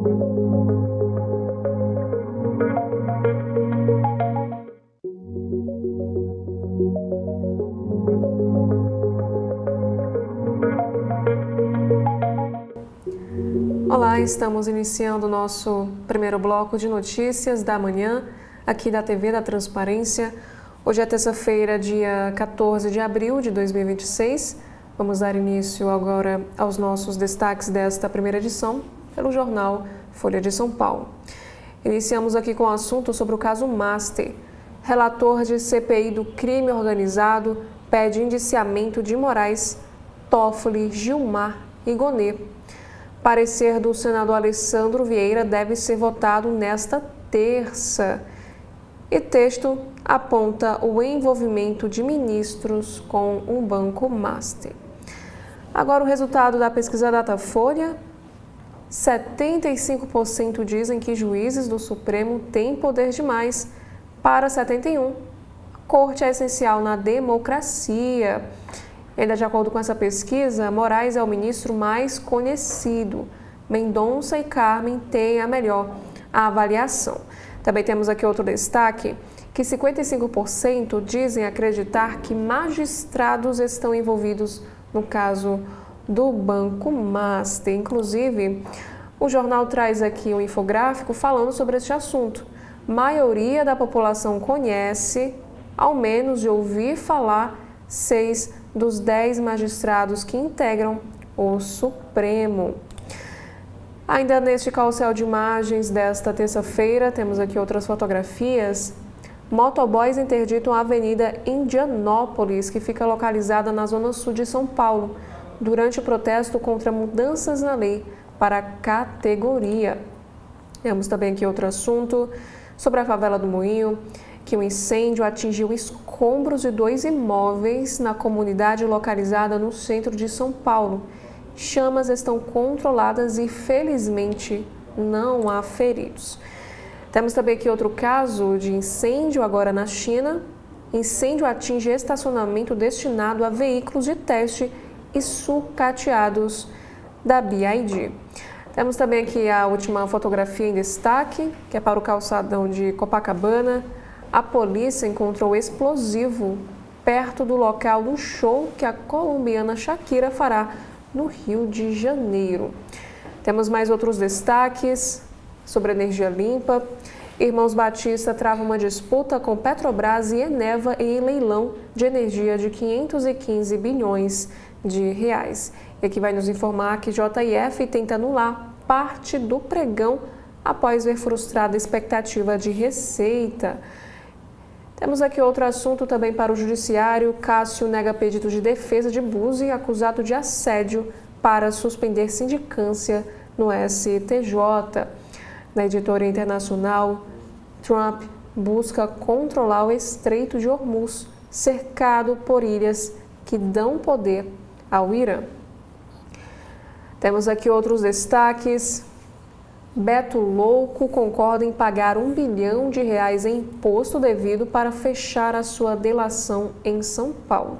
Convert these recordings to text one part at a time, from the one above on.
Olá, estamos iniciando o nosso primeiro bloco de notícias da manhã, aqui da TV da Transparência. Hoje é terça-feira, dia 14 de abril de 2026. Vamos dar início agora aos nossos destaques desta primeira edição pelo jornal Folha de São Paulo. Iniciamos aqui com o assunto sobre o caso Master. Relator de CPI do crime organizado pede indiciamento de Moraes, Toffoli, Gilmar e Gonê. Parecer do senador Alessandro Vieira deve ser votado nesta terça. E texto aponta o envolvimento de ministros com um banco master. Agora o resultado da pesquisa Datafolha: 75% dizem que juízes do Supremo têm poder demais. Para 71%, a corte é essencial na democracia. Ainda de acordo com essa pesquisa, Moraes é o ministro mais conhecido. Mendonça e Carmen têm a melhor avaliação. Também temos aqui outro destaque, que 55% dizem acreditar que magistrados estão envolvidos no caso do Banco Master. Inclusive, o jornal traz aqui um infográfico falando sobre este assunto. Maioria da população conhece, ao menos de ouvir falar, 6 dos 10 magistrados que integram o Supremo. Ainda neste carrossel de imagens desta terça-feira, temos aqui outras fotografias. Motoboys interditam a Avenida Indianópolis, que fica localizada na zona sul de São Paulo, durante o protesto contra mudanças na lei para a categoria. Temos também aqui outro assunto sobre a favela do Moinho, que um incêndio atingiu escombros de 2 imóveis na comunidade localizada no centro de São Paulo. Chamas estão controladas e, felizmente, não há feridos. Temos também aqui outro caso de incêndio agora na China. Incêndio atinge estacionamento destinado a veículos de teste e sucateados da BYD. Temos também aqui a última fotografia em destaque, que é para o calçadão de Copacabana. A polícia encontrou explosivo perto do local do show que a colombiana Shakira fará no Rio de Janeiro. Temos mais outros destaques sobre energia limpa. Irmãos Batista travam uma disputa com Petrobras e Eneva em leilão de energia de 515 bilhões de reais. E aqui vai nos informar que JF tenta anular parte do pregão após ver frustrada a expectativa de receita. Temos aqui outro assunto também para o judiciário. Cássio nega pedido de defesa de Buzzi, acusado de assédio, para suspender sindicância no STJ. Na editoria internacional, Trump busca controlar o Estreito de Hormuz, cercado por ilhas que dão poder ao Irã. Temos aqui outros destaques. Beto Louco concorda em pagar R$1 bilhão em imposto devido para fechar a sua delação em São Paulo.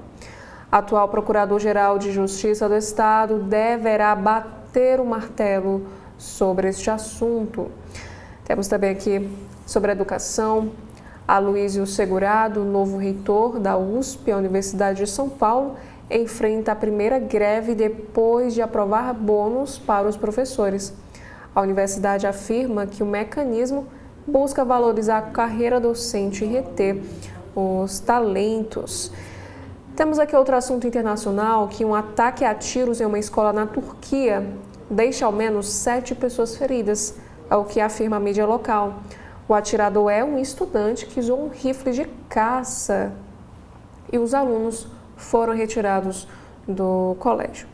Atual Procurador-Geral de Justiça do Estado deverá bater o martelo sobre este assunto. Temos também aqui sobre a educação. Aloísio Segurado, novo reitor da USP, a Universidade de São Paulo, enfrenta a primeira greve depois de aprovar bônus para os professores. A universidade afirma que o mecanismo busca valorizar a carreira docente e reter os talentos. Temos aqui outro assunto internacional, que um ataque a tiros em uma escola na Turquia deixa ao menos 7 pessoas feridas, é o que afirma a mídia local. O atirador é um estudante que usou um rifle de caça e os alunos foram retirados do colégio.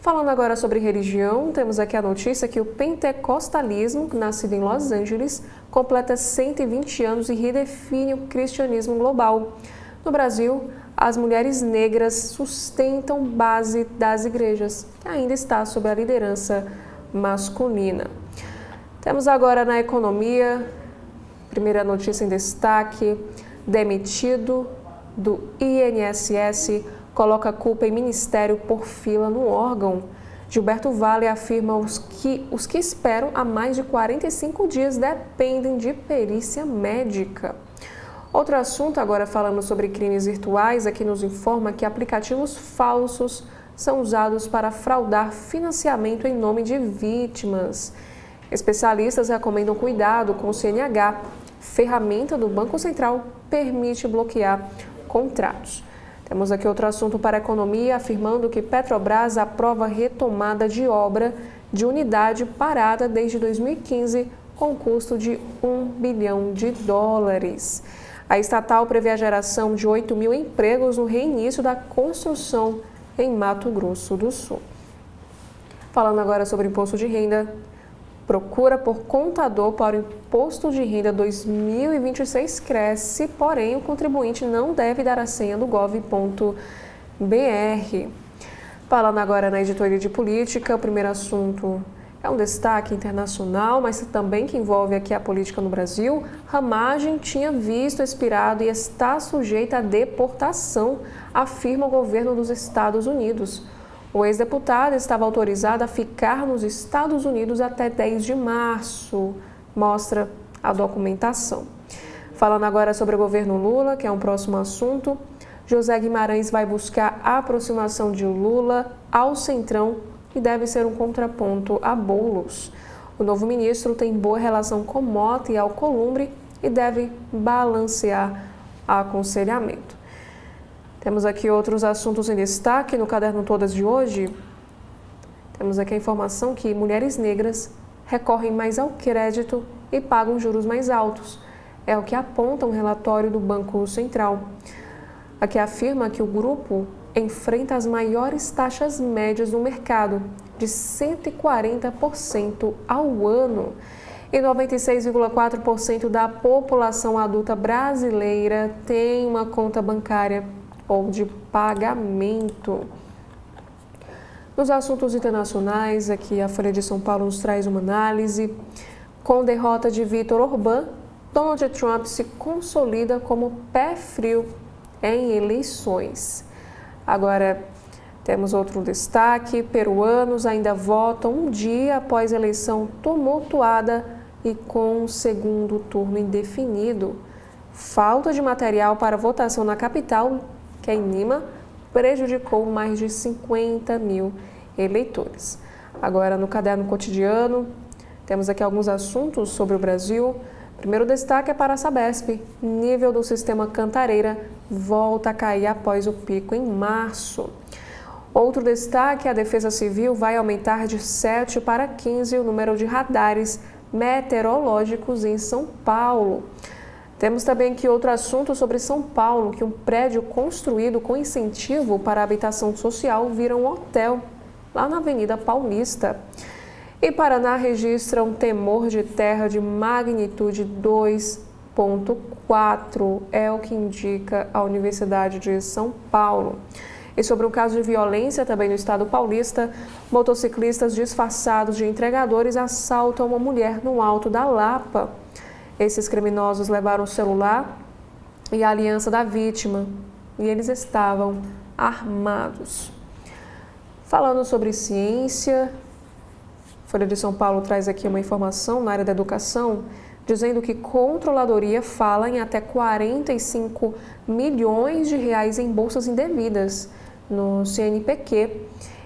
Falando agora sobre religião, temos aqui a notícia que o pentecostalismo, nascido em Los Angeles, completa 120 anos e redefine o cristianismo global. No Brasil, as mulheres negras sustentam base das igrejas, que ainda está sob a liderança masculina. Temos agora na economia, primeira notícia em destaque: demitido do INSS coloca culpa em ministério por fila no órgão. Gilberto Vale afirma os que esperam há mais de 45 dias dependem de perícia médica. Outro assunto, agora falando sobre crimes virtuais, aqui nos informa que aplicativos falsos são usados para fraudar financiamento em nome de vítimas. Especialistas recomendam cuidado com o CNH. Ferramenta do Banco Central permite bloquear contratos. Temos aqui outro assunto para a economia, afirmando que Petrobras aprova retomada de obra de unidade parada desde 2015, com custo de US$ 1 bilhão. A estatal prevê a geração de 8.000 empregos no reinício da construção em Mato Grosso do Sul. Falando agora sobre imposto de renda, procura por contador para o Imposto de Renda 2026 cresce, porém o contribuinte não deve dar a senha do gov.br. Falando agora na editoria de política, o primeiro assunto é um destaque internacional, mas também que envolve aqui a política no Brasil. Ramagem tinha visto expirado e está sujeita à deportação, afirma o governo dos Estados Unidos. O ex-deputado estava autorizado a ficar nos Estados Unidos até 10 de março, mostra a documentação. Falando agora sobre o governo Lula, que é um próximo assunto, José Guimarães vai buscar a aproximação de Lula ao Centrão e deve ser um contraponto a Boulos. O novo ministro tem boa relação com Mota e Alcolumbre e deve balancear aconselhamento. Temos aqui outros assuntos em destaque no Caderno Todas de hoje. Temos aqui a informação que mulheres negras recorrem mais ao crédito e pagam juros mais altos. É o que aponta um relatório do Banco Central. Aqui afirma que o grupo enfrenta as maiores taxas médias no mercado, de 140% ao ano. E 96,4% da população adulta brasileira tem uma conta bancária ou de pagamento. Nos assuntos internacionais, aqui a Folha de São Paulo nos traz uma análise. Com derrota de Viktor Orbán, Donald Trump se consolida como pé frio em eleições. Agora, temos outro destaque. Peruanos ainda votam um dia após eleição tumultuada e com um segundo turno indefinido. Falta de material para votação na capital, que é em Lima, prejudicou mais de 50.000 eleitores. Agora, no Caderno Cotidiano, temos aqui alguns assuntos sobre o Brasil. Primeiro destaque é para a Sabesp. Nível do sistema Cantareira volta a cair após o pico em março. Outro destaque, a Defesa Civil vai aumentar de 7 para 15 o número de radares meteorológicos em São Paulo. Temos também aqui outro assunto sobre São Paulo, que um prédio construído com incentivo para a habitação social vira um hotel, lá na Avenida Paulista. E Paraná registra um temor de terra de magnitude 2,4, é o que indica a Universidade de São Paulo. E sobre um caso de violência também no estado paulista, motociclistas disfarçados de entregadores assaltam uma mulher no Alto da Lapa. Esses criminosos levaram o celular e a aliança da vítima e eles estavam armados. Falando sobre ciência, Folha de São Paulo traz aqui uma informação na área da educação, dizendo que Controladoria fala em até 45 milhões de reais em bolsas indevidas no CNPq.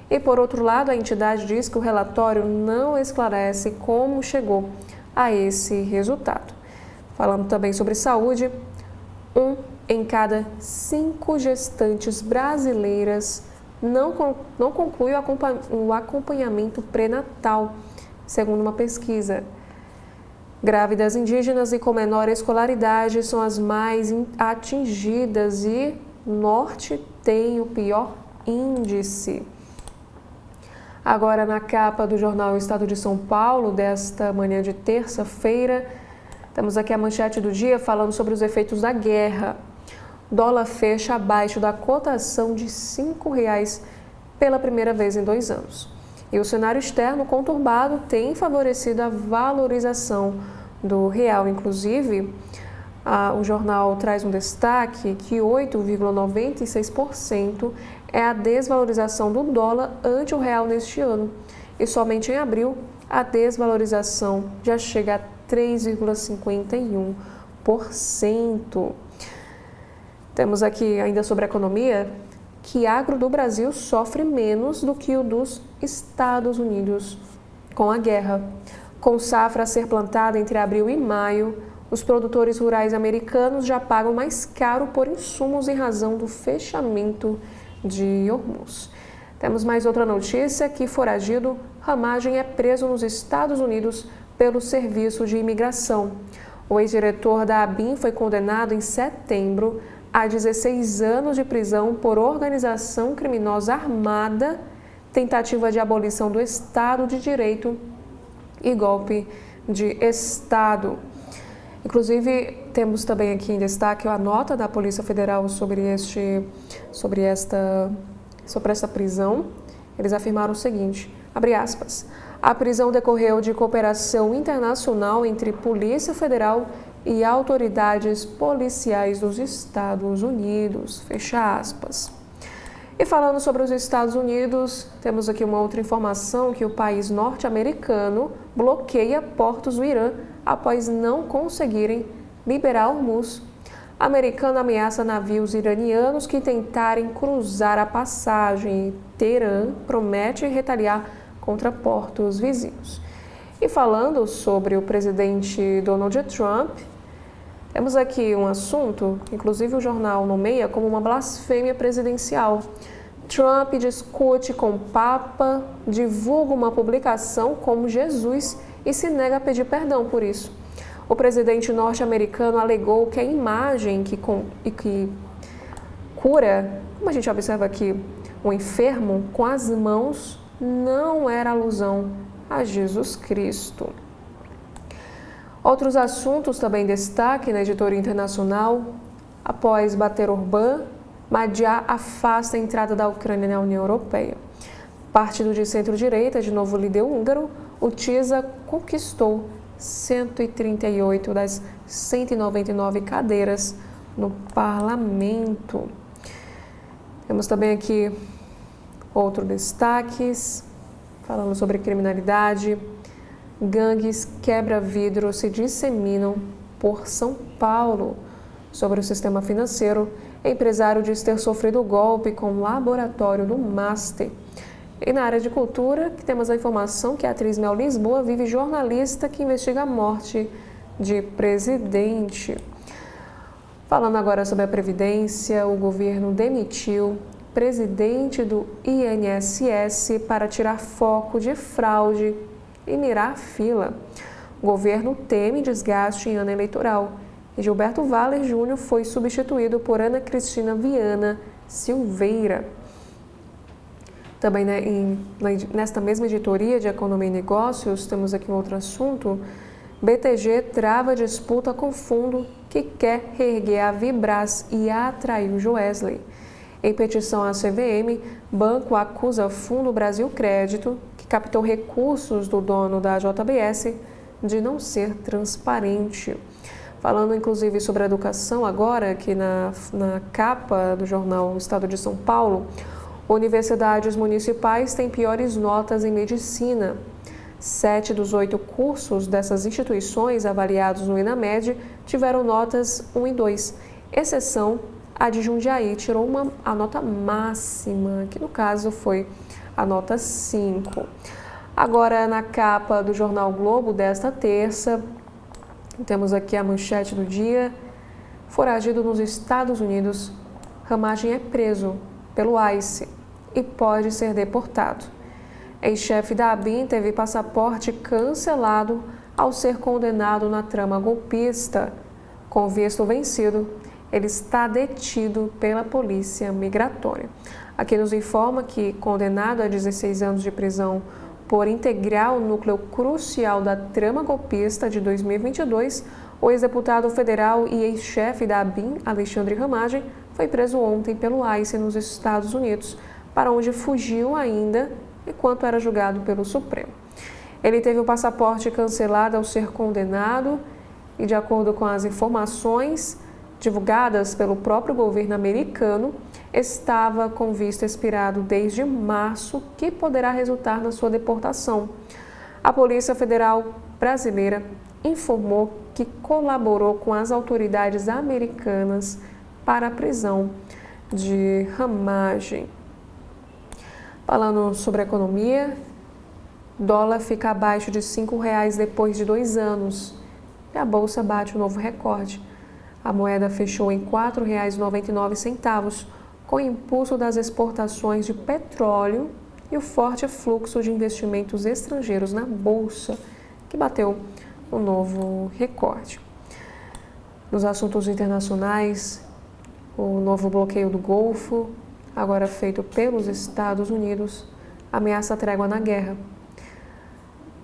E, por outro lado, a entidade diz que o relatório não esclarece como chegou a esse resultado. Falando também sobre saúde, 1 em cada 5 gestantes brasileiras não conclui o acompanhamento pré-natal, segundo uma pesquisa. Grávidas indígenas e com menor escolaridade são as mais atingidas e Norte tem o pior índice. Agora, na capa do jornal Estado de São Paulo, desta manhã de terça-feira, temos aqui a manchete do dia falando sobre os efeitos da guerra. Dólar fecha abaixo da cotação de R$ 5,00 pela primeira vez em 2 anos. E o cenário externo conturbado tem favorecido a valorização do real. Inclusive, o jornal traz um destaque que 8,96% é a desvalorização do dólar ante o real neste ano. E somente em abril, a desvalorização já chega a 3,51%. Temos aqui ainda sobre a economia que agro do Brasil sofre menos do que o dos Estados Unidos com a guerra. Com safra a ser plantada entre abril e maio, os produtores rurais americanos já pagam mais caro por insumos em razão do fechamento de Hormuz. Temos mais outra notícia que foragido Ramagem é preso nos Estados Unidos pelo Serviço de Imigração. O ex-diretor da ABIN foi condenado em setembro a 16 anos de prisão por organização criminosa armada, tentativa de abolição do Estado de Direito e golpe de Estado. Inclusive, temos também aqui em destaque a nota da Polícia Federal sobre esta prisão. Eles afirmaram o seguinte, abre aspas, a prisão decorreu de cooperação internacional entre Polícia Federal e autoridades policiais dos Estados Unidos, fecha aspas. E falando sobre os Estados Unidos, temos aqui uma outra informação que o país norte-americano bloqueia portos do Irã após não conseguirem liberar Hormuz. A americana ameaça navios iranianos que tentarem cruzar a passagem. Teherã promete retaliar contra portos vizinhos. E falando sobre o presidente Donald Trump, temos aqui um assunto, inclusive o jornal nomeia como uma blasfêmia presidencial. Trump discute com o Papa, divulga uma publicação como Jesus e se nega a pedir perdão por isso. O presidente norte-americano alegou que a imagem que cura, como a gente observa aqui, o enfermo com as mãos não era alusão a Jesus Cristo. Outros assuntos também em destaque na editoria internacional. Após bater Orbán, Madjar afasta a entrada da Ucrânia na União Europeia. Partido de centro-direita, de novo líder húngaro, o TISA conquistou 138 das 199 cadeiras no parlamento. Temos também aqui outros destaques, falando sobre criminalidade. Gangues quebra-vidro se disseminam por São Paulo. Sobre o sistema financeiro, empresário diz ter sofrido golpe com o laboratório do Master. E na área de cultura, temos a informação que a atriz Mel Lisboa vive jornalista que investiga a morte de presidente. Falando agora sobre a Previdência, o governo demitiu presidente do INSS para tirar foco de fraude e mirar a fila. O governo teme desgaste em ano eleitoral e Gilberto Valer Júnior foi substituído por Ana Cristina Viana Silveira. Também nesta mesma editoria de Economia e Negócios, temos aqui um outro assunto. BTG trava disputa com fundo que quer reerguer a Vibras e atrair o Joesley. Em petição à CVM, banco acusa Fundo Brasil Crédito, que captou recursos do dono da JBS, de não ser transparente. Falando inclusive sobre a educação agora, aqui na capa do jornal Estado de São Paulo, universidades municipais têm piores notas em medicina. 7 dos 8 cursos dessas instituições avaliados no ENAMED tiveram notas 1 e 2, exceção a de Jundiaí, tirou a nota máxima, que no caso foi a nota 5. Agora, na capa do jornal Globo desta terça, temos aqui a manchete do dia. Foragido nos Estados Unidos, Ramagem é preso pelo ICE e pode ser deportado. Ex-chefe da ABIN teve passaporte cancelado ao ser condenado na trama golpista. Com visto vencido, ele está detido pela polícia migratória. Aqui nos informa que, condenado a 16 anos de prisão por integrar o núcleo crucial da trama golpista de 2022, o ex-deputado federal e ex-chefe da ABIN, Alexandre Ramagem, foi preso ontem pelo ICE nos Estados Unidos, para onde fugiu ainda enquanto era julgado pelo Supremo. Ele teve o passaporte cancelado ao ser condenado e, de acordo com as informações, divulgadas pelo próprio governo americano, estava com visto expirado desde março, que poderá resultar na sua deportação. A Polícia Federal brasileira informou que colaborou com as autoridades americanas para a prisão de Ramagem. Falando sobre a economia, dólar fica abaixo de R$ 5,00 depois de 2 anos e a bolsa bate um novo recorde. A moeda fechou em R$ 4,99, com o impulso das exportações de petróleo e o forte fluxo de investimentos estrangeiros na bolsa, que bateu um novo recorde. Nos assuntos internacionais, o novo bloqueio do Golfo, agora feito pelos Estados Unidos, ameaça a trégua na guerra.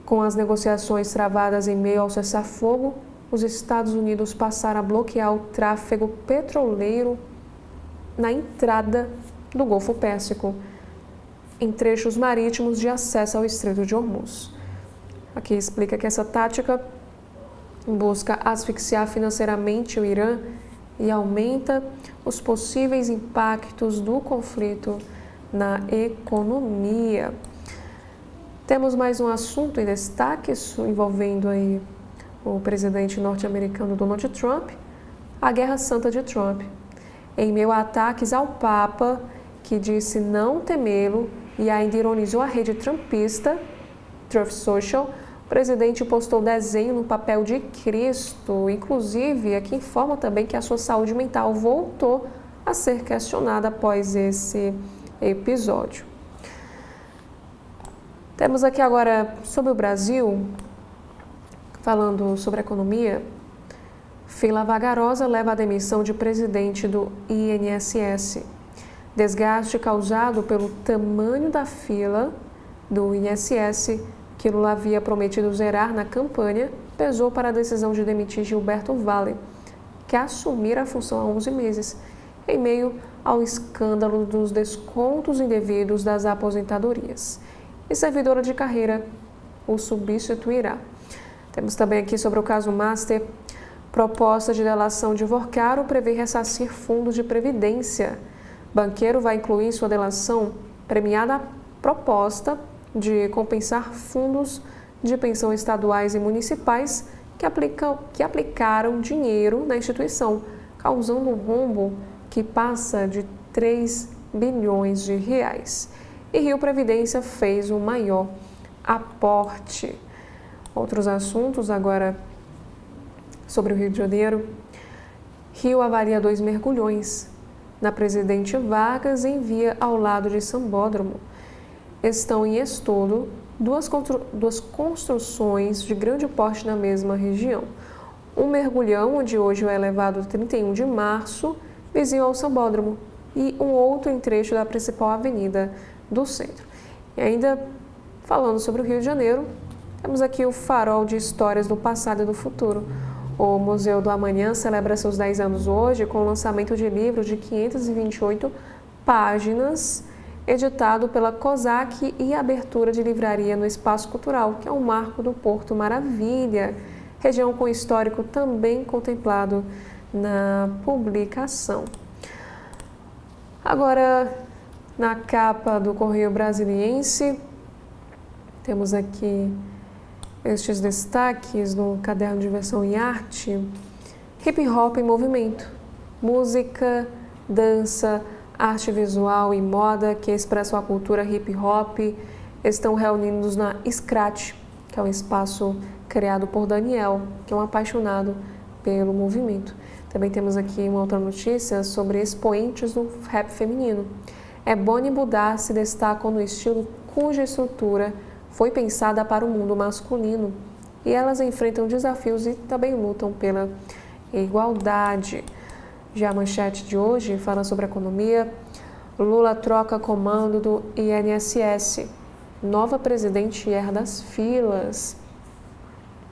Com as negociações travadas em meio ao cessar-fogo, os Estados Unidos passaram a bloquear o tráfego petroleiro na entrada do Golfo Pérsico, em trechos marítimos de acesso ao Estreito de Hormuz. Aqui explica que essa tática busca asfixiar financeiramente o Irã e aumenta os possíveis impactos do conflito na economia. Temos mais um assunto em destaque envolvendo aí o presidente norte-americano Donald Trump, a Guerra Santa de Trump. Em meio a ataques ao Papa, que disse não temê-lo e ainda ironizou a rede trumpista, Truth Social, o presidente postou desenho no papel de Cristo. Inclusive, aqui informa também que a sua saúde mental voltou a ser questionada após esse episódio. Temos aqui agora sobre o Brasil, falando sobre a economia. Fila vagarosa leva à demissão de presidente do INSS. Desgaste causado pelo tamanho da fila do INSS, que Lula havia prometido zerar na campanha, pesou para a decisão de demitir Gilberto Valle, que assumira a função há 11 meses, em meio ao escândalo dos descontos indevidos das aposentadorias. E servidora de carreira o substituirá. Temos também aqui sobre o caso Master. Proposta de delação de Vorcaro prevê ressarcir fundos de previdência. Banqueiro vai incluir em sua delação premiada proposta de compensar fundos de pensão estaduais e municipais que aplicaram dinheiro na instituição, causando um rombo que passa de 3 bilhões de reais. E Rio Previdência fez o maior aporte. Outros assuntos agora sobre o Rio de Janeiro. Rio avalia 2 mergulhões. Na Presidente Vargas envia ao lado de Sambódromo. Estão em estudo duas construções de grande porte na mesma região. Um mergulhão, onde hoje é elevado 31 de março, vizinho ao Sambódromo, e um outro em trecho da principal avenida do centro. E ainda falando sobre o Rio de Janeiro, temos aqui o farol de histórias do passado e do futuro. O Museu do Amanhã celebra seus 10 anos hoje com o lançamento de livro de 528 páginas, editado pela COSAC, e abertura de livraria no Espaço Cultural, que é um marco do Porto Maravilha, região com histórico também contemplado na publicação. Agora, na capa do Correio Brasiliense, temos aqui estes destaques no caderno de versão em arte. Hip Hop em movimento. Música, dança, arte visual e moda que expressam a cultura hip hop estão reunidos na Scratch, que é um espaço criado por Daniel, que é um apaixonado pelo movimento. Também temos aqui uma outra notícia sobre expoentes do rap feminino. Ebony Budar se destacam no estilo cuja estrutura foi pensada para o mundo masculino, e elas enfrentam desafios e também lutam pela igualdade. Já a manchete de hoje fala sobre a economia. Lula troca comando do INSS. Nova presidente herda as filas.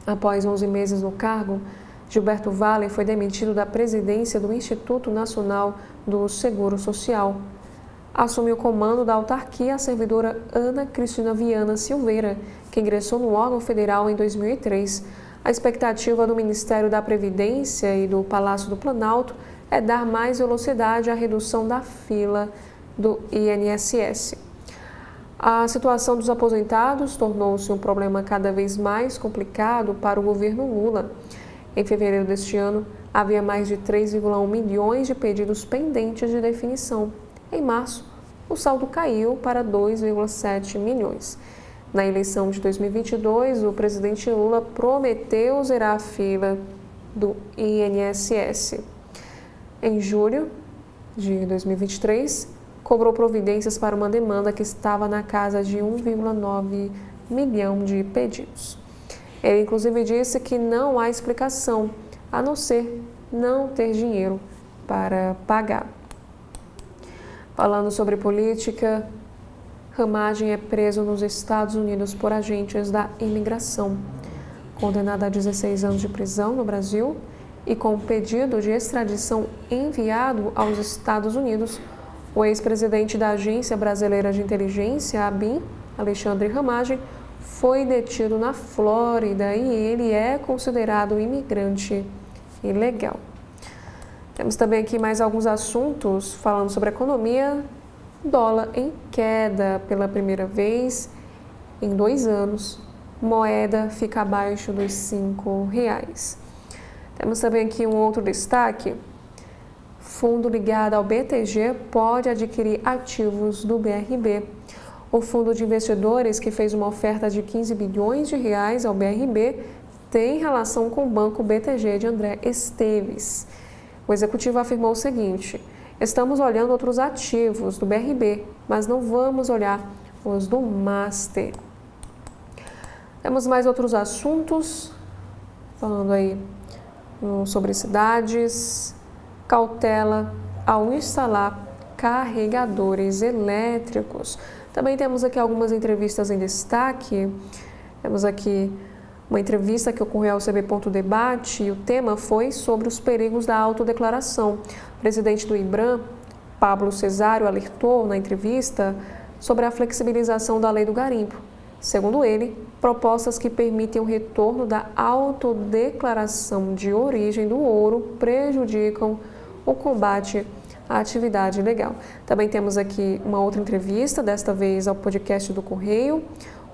Após 11 meses no cargo, Gilberto Valle foi demitido da presidência do Instituto Nacional do Seguro Social. Assumiu o comando da autarquia a servidora Ana Cristina Viana Silveira, que ingressou no órgão federal em 2003. A expectativa do Ministério da Previdência e do Palácio do Planalto é dar mais velocidade à redução da fila do INSS. A situação dos aposentados tornou-se um problema cada vez mais complicado para o governo Lula. Em fevereiro deste ano, havia mais de 3,1 milhões de pedidos pendentes de definição. Em março, o saldo caiu para 2,7 milhões. Na eleição de 2022, o presidente Lula prometeu zerar a fila do INSS. Em julho de 2023, cobrou providências para uma demanda que estava na casa de 1,9 milhão de pedidos. Ele, inclusive, disse que não há explicação, a não ser não ter dinheiro para pagar. Falando sobre política, Ramagem é preso nos Estados Unidos por agentes da imigração. Condenado a 16 anos de prisão no Brasil e com pedido de extradição enviado aos Estados Unidos, o ex-presidente da Agência Brasileira de Inteligência, ABIN, Alexandre Ramagem, foi detido na Flórida e ele é considerado imigrante ilegal. Temos também aqui mais alguns assuntos falando sobre economia. Dólar em queda pela primeira vez em 2 anos. Moeda fica abaixo dos R$5. Temos também aqui um outro destaque. Fundo ligado ao BTG pode adquirir ativos do BRB. O fundo de investidores que fez uma oferta de 15 bilhões de reais ao BRB tem relação com o banco BTG de André Esteves. O executivo afirmou o seguinte: estamos olhando outros ativos do BRB, mas não vamos olhar os do Master. Temos mais outros assuntos, falando aí sobre cidades. Cautela ao instalar carregadores elétricos. Também temos aqui algumas entrevistas em destaque. Temos aqui uma entrevista que ocorreu ao CB.debate e o tema foi sobre os perigos da autodeclaração. O presidente do IBRAM, Pablo Cesário, alertou na entrevista sobre a flexibilização da lei do garimpo. Segundo ele, propostas que permitem o retorno da autodeclaração de origem do ouro prejudicam o combate à atividade ilegal. Também temos aqui uma outra entrevista, desta vez ao podcast do Correio.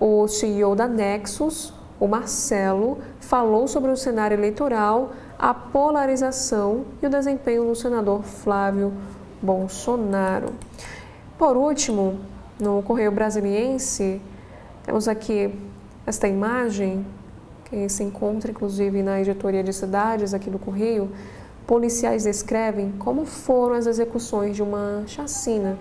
O CEO da Nexus, o Marcelo, falou sobre o cenário eleitoral, a polarização e o desempenho do senador Flávio Bolsonaro. Por último, no Correio Brasiliense, temos aqui esta imagem, que se encontra inclusive na editoria de cidades aqui do Correio. Policiais descrevem como foram as execuções de uma chacina.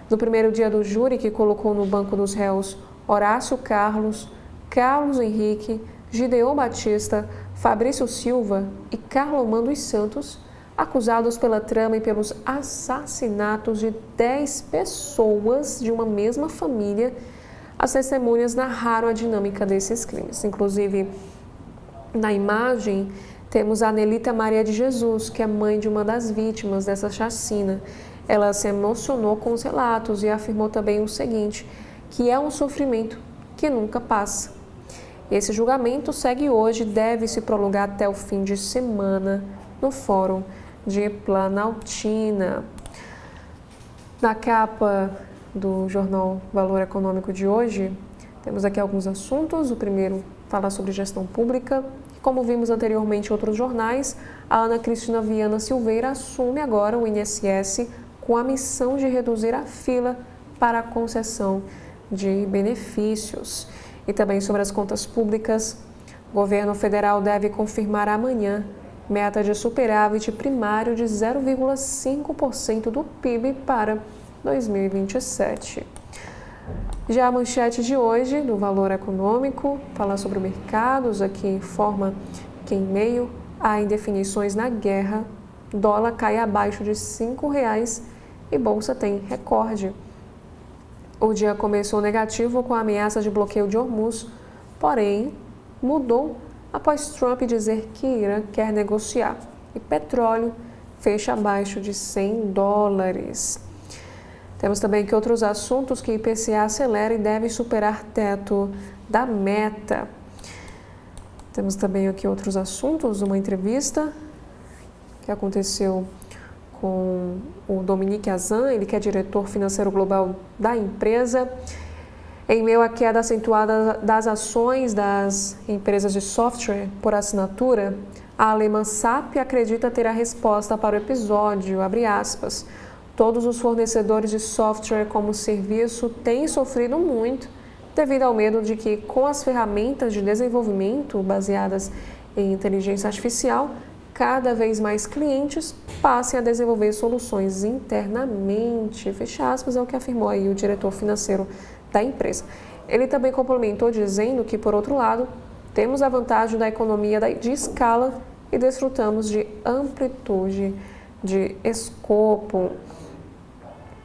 No primeiro dia do júri, que colocou no banco dos réus Horácio Carlos, Carlos Henrique, Gideon Batista, Fabrício Silva e Carlomã dos Santos, acusados pela trama e pelos assassinatos de 10 pessoas de uma mesma família, as testemunhas narraram a dinâmica desses crimes. Inclusive, na imagem, temos a Anelita Maria de Jesus, que é mãe de uma das vítimas dessa chacina. Ela se emocionou com os relatos e afirmou também o seguinte, que é um sofrimento que nunca passa. Esse julgamento segue hoje e deve se prolongar até o fim de semana no Fórum de Planaltina. Na capa do jornal Valor Econômico de hoje, temos aqui alguns assuntos. O primeiro fala sobre gestão pública. Como vimos anteriormente em outros jornais, a Ana Cristina Viana Silveira assume agora o INSS com a missão de reduzir a fila para a concessão de benefícios. E também sobre as contas públicas, o governo federal deve confirmar amanhã meta de superávit primário de 0,5% do PIB para 2027. Já a manchete de hoje, do Valor Econômico, fala sobre mercados. Aqui informa que, em meio a indefinições na guerra, dólar cai abaixo de R$5 e bolsa tem recorde. O dia começou negativo com a ameaça de bloqueio de Hormuz, porém mudou após Trump dizer que Irã quer negociar. E petróleo fecha abaixo de $100. Temos também que outros assuntos que o IPCA acelera e deve superar teto da meta. Temos também aqui outros assuntos, uma entrevista que aconteceu com o Dominique Azan, ele que é diretor financeiro global da empresa. Em meio à queda acentuada das ações das empresas de software por assinatura, a alemã SAP acredita ter a resposta para o episódio, abre aspas. Todos os fornecedores de software como serviço têm sofrido muito devido ao medo de que, com as ferramentas de desenvolvimento baseadas em inteligência artificial, cada vez mais clientes passem a desenvolver soluções internamente. Fecha aspas, é o que afirmou aí o diretor financeiro da empresa. Ele também complementou dizendo que, por outro lado, temos a vantagem da economia de escala e desfrutamos de amplitude de escopo.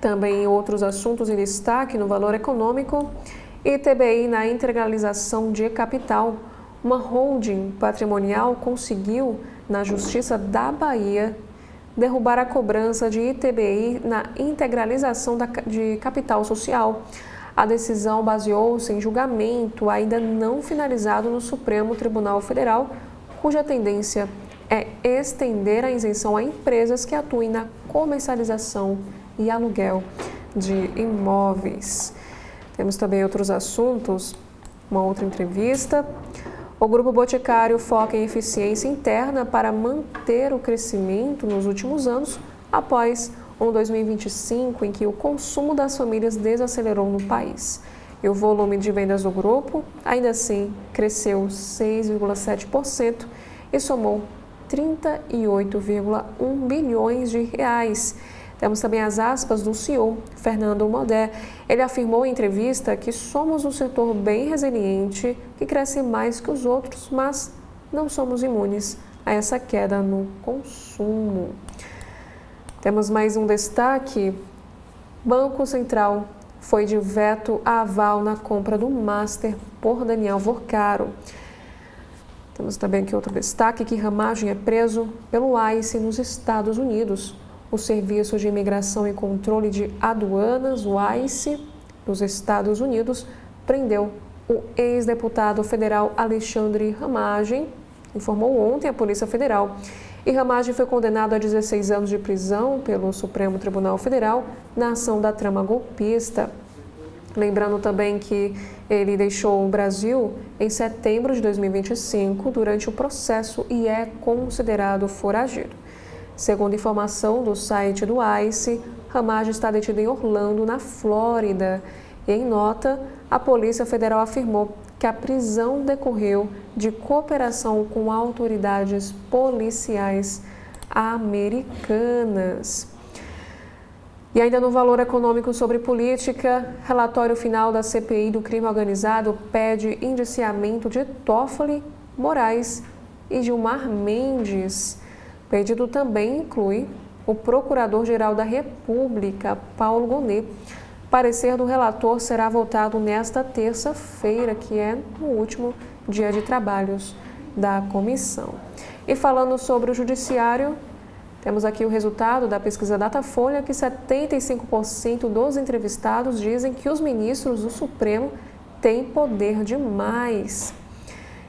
Também outros assuntos em destaque no valor econômico, ITBI na integralização de capital. Uma holding patrimonial conseguiu, na Justiça da Bahia, derrubar a cobrança de ITBI na integralização de capital social. A decisão baseou-se em julgamento ainda não finalizado no Supremo Tribunal Federal, cuja tendência é estender a isenção a empresas que atuem na comercialização e aluguel de imóveis. Temos também outros assuntos, uma outra entrevista. O Grupo Boticário foca em eficiência interna para manter o crescimento nos últimos anos, após um 2025 em que o consumo das famílias desacelerou no país. E o volume de vendas do grupo, ainda assim, cresceu 6,7% e somou 38,1 bilhões de reais. Temos também as aspas do CEO, Fernando Modé. Ele afirmou em entrevista que somos um setor bem resiliente, que cresce mais que os outros, mas não somos imunes a essa queda no consumo. Temos mais um destaque. Banco Central foi de veto a aval na compra do Master por Daniel Vorcaro. Temos também aqui outro destaque, que Ramagem é preso pelo ICE nos Estados Unidos. O Serviço de Imigração e Controle de Aduanas, o ICE, dos Estados Unidos, prendeu o ex-deputado federal Alexandre Ramagem, informou ontem a Polícia Federal. E Ramagem foi condenado a 16 anos de prisão pelo Supremo Tribunal Federal na ação da trama golpista. Lembrando também que ele deixou o Brasil em setembro de 2025 durante o processo e é considerado foragido. Segundo informação do site do ICE, Ramagem está detido em Orlando, na Flórida. E em nota, a Polícia Federal afirmou que a prisão decorreu de cooperação com autoridades policiais americanas. E ainda no valor econômico sobre política, relatório final da CPI do crime organizado pede indiciamento de Toffoli, Moraes e Gilmar Mendes. O pedido também inclui o Procurador-Geral da República, Paulo Gonet. O parecer do relator será votado nesta terça-feira, que é o último dia de trabalhos da comissão. E falando sobre o judiciário, temos aqui o resultado da pesquisa Datafolha, que 75% dos entrevistados dizem que os ministros do Supremo têm poder demais.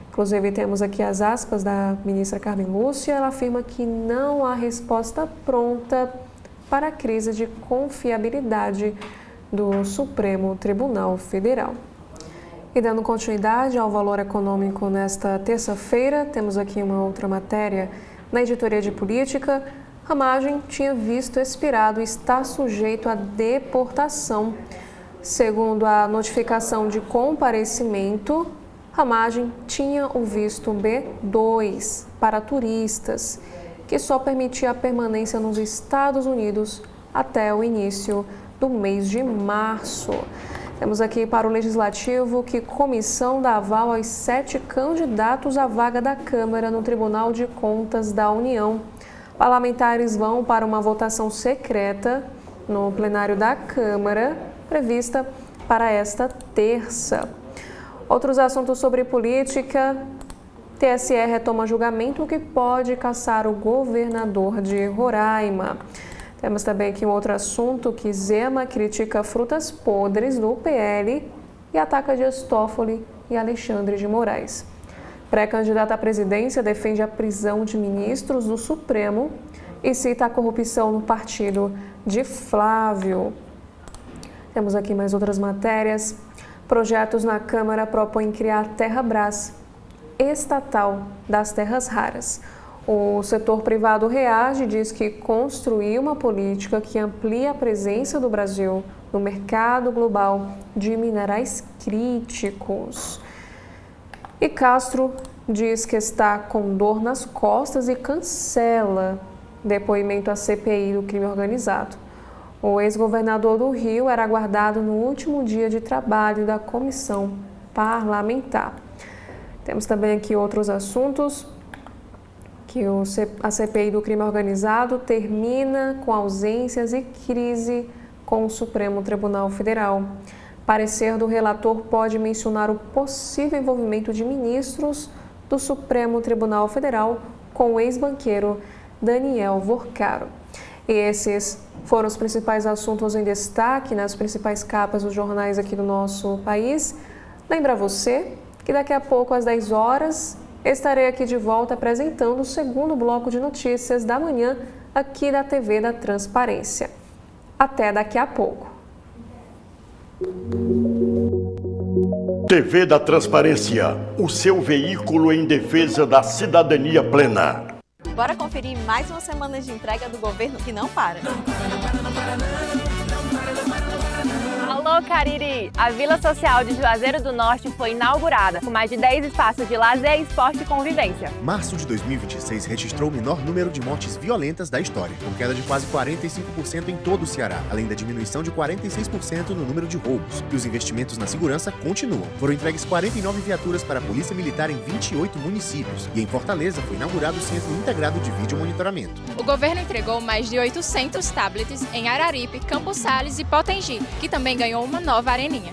Inclusive, temos aqui as aspas da ministra Carmen Lúcia. Ela afirma que não há resposta pronta para a crise de confiabilidade do Supremo Tribunal Federal. E dando continuidade ao valor econômico nesta terça-feira, temos aqui uma outra matéria na editoria de política. Ramagem tinha visto expirado e está sujeito à deportação. Segundo a notificação de comparecimento, Ramagem tinha o visto B2 para turistas, que só permitia a permanência nos Estados Unidos até o início do mês de março. Temos aqui para o Legislativo que comissão dá aval aos 7 candidatos à vaga da Câmara no Tribunal de Contas da União. Parlamentares vão para uma votação secreta no plenário da Câmara, prevista para esta terça. Outros assuntos sobre política. TSE retoma julgamento que pode caçar o governador de Roraima. Temos também aqui um outro assunto, que Zema critica frutas podres do PL e ataca Dias Toffoli e Alexandre de Moraes. Pré-candidata à presidência defende a prisão de ministros do Supremo e cita a corrupção no partido de Flávio. Temos aqui mais outras matérias. Projetos na Câmara propõem criar a Terrabras, estatal das terras raras. O setor privado reage e diz que construir uma política que amplie a presença do Brasil no mercado global de minerais críticos. E Castro diz que está com dor nas costas e cancela depoimento à CPI do crime organizado. O ex-governador do Rio era aguardado no último dia de trabalho da comissão parlamentar. Temos também aqui outros assuntos, que a CPI do crime organizado termina com ausências e crise com o Supremo Tribunal Federal. Parecer do relator pode mencionar o possível envolvimento de ministros do Supremo Tribunal Federal com o ex-banqueiro Daniel Vorcaro. E esses foram os principais assuntos em destaque nas principais capas dos jornais aqui do nosso país. Lembra você que daqui a pouco, às 10 horas, estarei aqui de volta apresentando o segundo bloco de notícias da manhã aqui da TV da Transparência. Até daqui a pouco. TV da Transparência, o seu veículo em defesa da cidadania plena. Bora conferir mais uma semana de entrega do governo que não para. Alô, Cariri! A Vila Social de Juazeiro do Norte foi inaugurada, com mais de 10 espaços de lazer, esporte e convivência. Março de 2026 registrou o menor número de mortes violentas da história, com queda de quase 45% em todo o Ceará, além da diminuição de 46% no número de roubos. E os investimentos na segurança continuam. Foram entregues 49 viaturas para a Polícia Militar em 28 municípios. E em Fortaleza foi inaugurado o Centro Integrado de Vídeo Monitoramento. O governo entregou mais de 800 tablets em Araripe, Campos Sales e Potengi, que também ganhou uma nova areninha.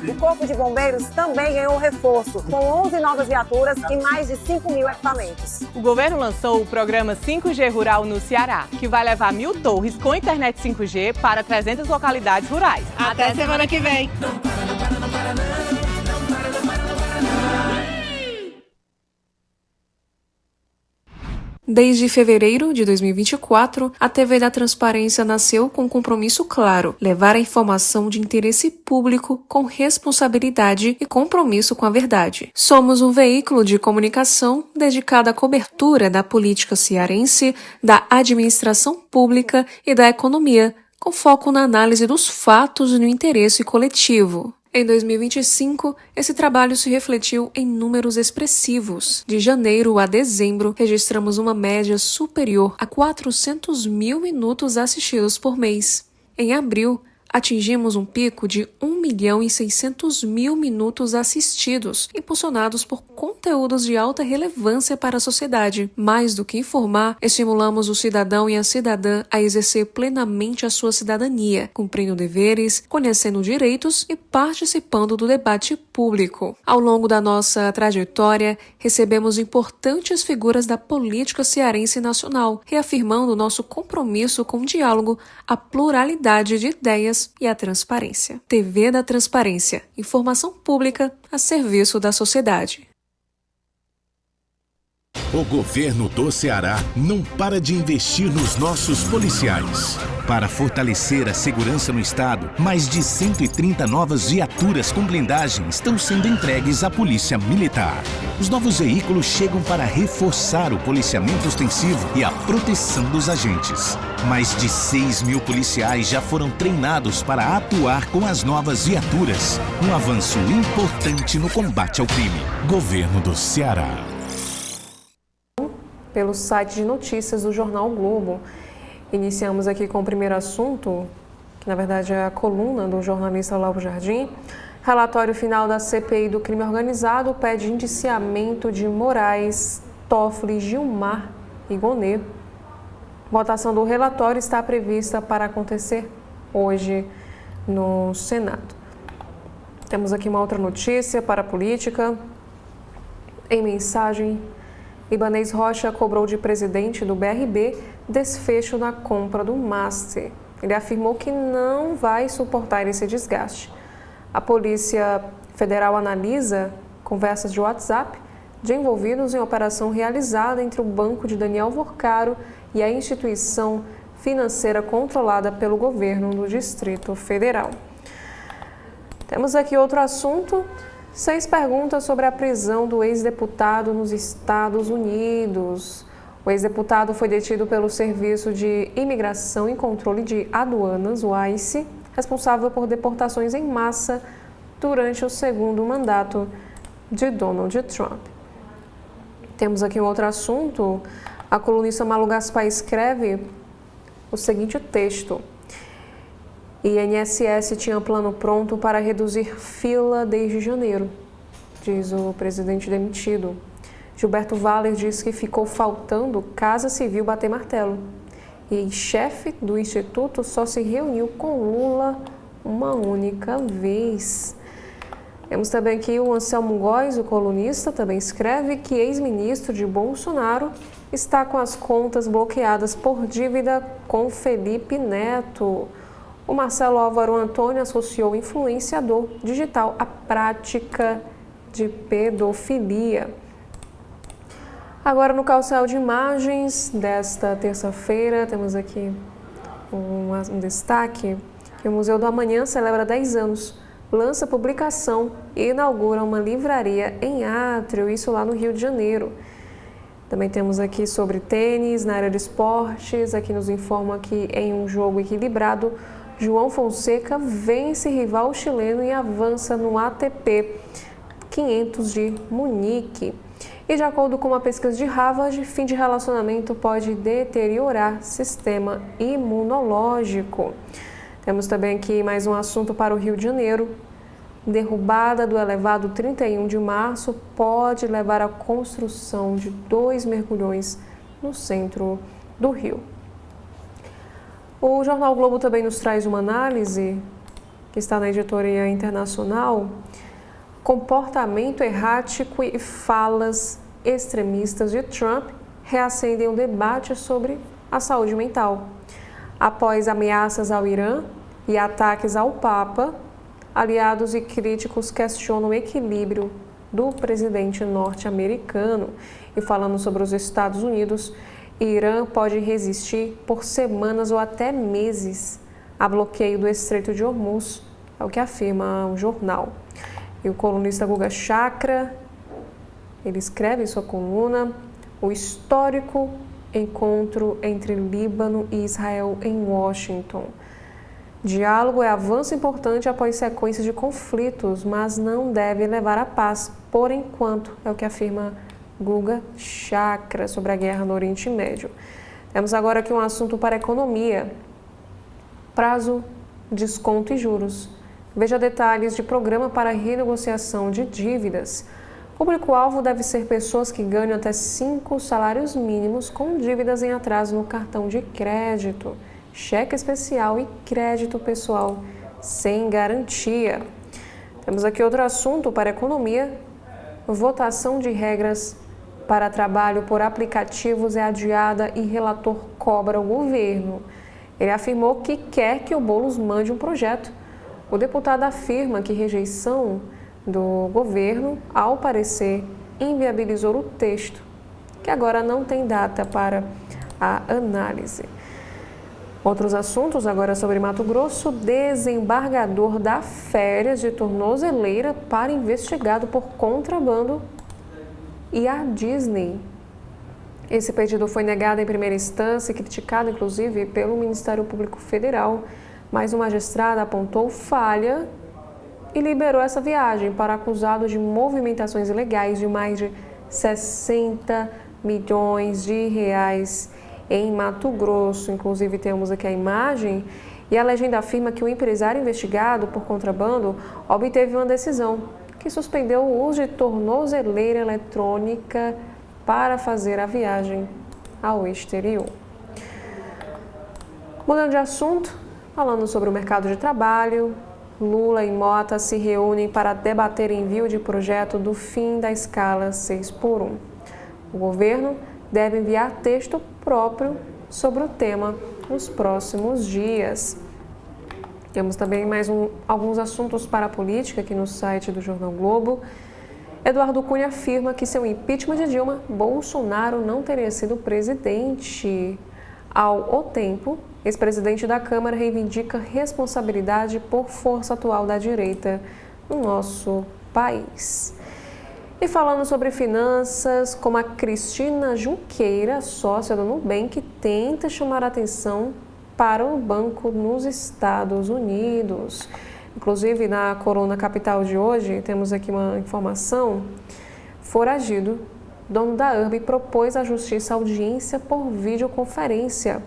O Corpo de Bombeiros também ganhou um reforço, com 11 novas viaturas e mais de 5.000 equipamentos. O governo lançou o programa 5G Rural no Ceará, que vai levar 1.000 torres com internet 5G para 300 localidades rurais. Até semana que vem! Desde fevereiro de 2024, a TV da Transparência nasceu com um compromisso claro: levar a informação de interesse público com responsabilidade e compromisso com a verdade. Somos um veículo de comunicação dedicado à cobertura da política cearense, da administração pública e da economia, com foco na análise dos fatos e no interesse coletivo. Em 2025, esse trabalho se refletiu em números expressivos. De janeiro a dezembro, registramos uma média superior a 400 mil minutos assistidos por mês. Em abril, atingimos um pico de 1.600.000 minutos assistidos, impulsionados por conteúdos de alta relevância para a sociedade. Mais do que informar, estimulamos o cidadão e a cidadã a exercer plenamente a sua cidadania, cumprindo deveres, conhecendo direitos e participando do debate público. Ao longo da nossa trajetória, recebemos importantes figuras da política cearense e nacional, reafirmando nosso compromisso com o diálogo, a pluralidade de ideias e a transparência. TV da Transparência, informação pública a serviço da sociedade. O governo do Ceará não para de investir nos nossos policiais. Para fortalecer a segurança no estado, mais de 130 novas viaturas com blindagem estão sendo entregues à Polícia Militar. Os novos veículos chegam para reforçar o policiamento ostensivo e a proteção dos agentes. Mais de 6.000 policiais já foram treinados para atuar com as novas viaturas. Um avanço importante no combate ao crime. Governo do Ceará. Pelo site de notícias do Jornal Globo. Iniciamos aqui com o primeiro assunto, que na verdade é a coluna do jornalista Lauro Jardim. Relatório final da CPI do crime organizado pede indiciamento de Moraes, Toffoli, Gilmar e Gonê. Votação do relatório está prevista para acontecer hoje no Senado. Temos aqui uma outra notícia para a política. Em mensagem, Ibanez Rocha cobrou de presidente do BRB desfecho na compra do MAST. Ele afirmou que não vai suportar esse desgaste. A Polícia Federal analisa conversas de WhatsApp de envolvidos em operação realizada entre o banco de Daniel Vorcaro e a instituição financeira controlada pelo governo do Distrito Federal. Temos aqui outro assunto, 6 perguntas sobre a prisão do ex-deputado nos Estados Unidos. O ex-deputado foi detido pelo Serviço de Imigração e Controle de Aduanas, o ICE, responsável por deportações em massa durante o segundo mandato de Donald Trump. Temos aqui um outro assunto. A colunista Malu Gaspar escreve o seguinte texto: INSS tinha plano pronto para reduzir fila desde janeiro, diz o presidente demitido. Gilberto Valler diz que ficou faltando Casa Civil bater martelo. E chefe do Instituto só se reuniu com Lula uma única vez. Temos também aqui o Anselmo Góes, o colunista, também escreve que ex-ministro de Bolsonaro está com as contas bloqueadas por dívida com Felipe Neto. O Marcelo Álvaro Antônio associou o influenciador digital à prática de pedofilia. Agora, no Carrossel de Imagens desta terça-feira, temos aqui um destaque que o Museu do Amanhã celebra 10 anos. Lança publicação e inaugura uma livraria em Átrio, isso lá no Rio de Janeiro. Também temos aqui sobre tênis, na área de esportes, aqui nos informa que em um jogo equilibrado, João Fonseca vence rival chileno e avança no ATP 500 de Munique. E de acordo com uma pesquisa de Harvard, fim de relacionamento pode deteriorar sistema imunológico. Temos também aqui mais um assunto para o Rio de Janeiro. Derrubada do elevado 31 de março pode levar à construção de 2 mergulhões no centro do Rio. O Jornal o Globo também nos traz uma análise que está na editoria internacional. Comportamento errático e falas extremistas de Trump reacendem o debate sobre a saúde mental. Após ameaças ao Irã e ataques ao Papa, aliados e críticos questionam o equilíbrio do presidente norte-americano. E falando sobre os Estados Unidos, Irã pode resistir por semanas ou até meses a bloqueio do Estreito de Hormuz, é o que afirma um jornal. E o colunista Guga Chakra, ele escreve em sua coluna: o histórico encontro entre Líbano e Israel em Washington. Diálogo é avanço importante após sequências de conflitos, mas não deve levar à paz, por enquanto, é o que afirma Guga Chakra sobre a guerra no Oriente Médio. Temos agora aqui um assunto para a economia: prazo, desconto e juros. Veja detalhes de programa para renegociação de dívidas. O público-alvo deve ser pessoas que ganham até 5 salários mínimos com dívidas em atraso no cartão de crédito, cheque especial e crédito pessoal sem garantia. Temos aqui outro assunto para a economia: votação de regras para trabalho por aplicativos é adiada e relator cobra o governo. Ele afirmou que quer que o Boulos mande um projeto. O deputado afirma que rejeição do governo, ao parecer, inviabilizou o texto, que agora não tem data para a análise. Outros assuntos agora sobre Mato Grosso: desembargador dá férias de tornozeleira para investigado por contrabando e a Disney. Esse pedido foi negado em primeira instância e criticado, inclusive, pelo Ministério Público Federal, mas o magistrado apontou falha e liberou essa viagem para acusado de movimentações ilegais de mais de 60 milhões de reais em Mato Grosso. Inclusive, temos aqui a imagem e a legenda afirma que o empresário investigado por contrabando obteve uma decisão que suspendeu o uso de tornozeleira eletrônica para fazer a viagem ao exterior. Mudando de assunto, falando sobre o mercado de trabalho, Lula e Mota se reúnem para debater envio de projeto do fim da escala 6x1. O governo deve enviar texto próprio sobre o tema nos próximos dias. Temos também mais alguns assuntos para a política aqui no site do Jornal Globo. Eduardo Cunha afirma que sem o impeachment de Dilma, Bolsonaro não teria sido presidente. Ao tempo, ex-presidente da Câmara reivindica responsabilidade por força atual da direita no nosso país. E falando sobre finanças, como a Cristina Junqueira, sócia do Nubank, tenta chamar a atenção para o banco nos Estados Unidos. Inclusive, na Coluna Capital de hoje, temos aqui uma informação. Foragido, dono da URB, propôs à Justiça audiência por videoconferência.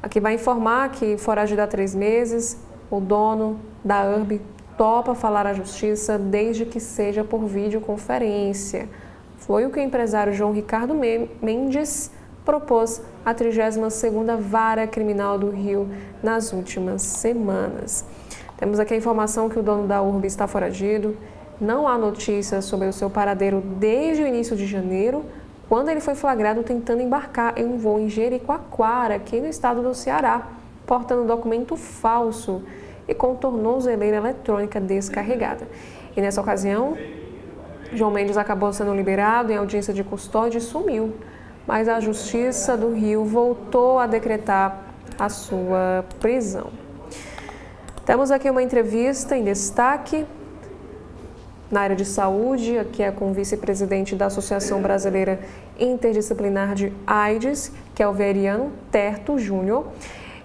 Aqui vai informar que, foragido há 3 meses, o dono da URB topa falar à Justiça desde que seja por videoconferência. Foi o que o empresário João Ricardo Mendes propôs à 32ª Vara Criminal do Rio nas últimas semanas. Temos aqui a informação que o dono da URB está foragido. Não há notícias sobre o seu paradeiro desde o início de janeiro, quando ele foi flagrado tentando embarcar em um voo em Jericoacoara, aqui no estado do Ceará, portando documento falso e com tornozeleira eletrônica descarregada. E nessa ocasião, João Mendes acabou sendo liberado em audiência de custódia e sumiu. Mas a Justiça do Rio voltou a decretar a sua prisão. Temos aqui uma entrevista em destaque na área de saúde, aqui é com o vice-presidente da Associação Brasileira Interdisciplinar de AIDS, que é o Veriano Terto Júnior.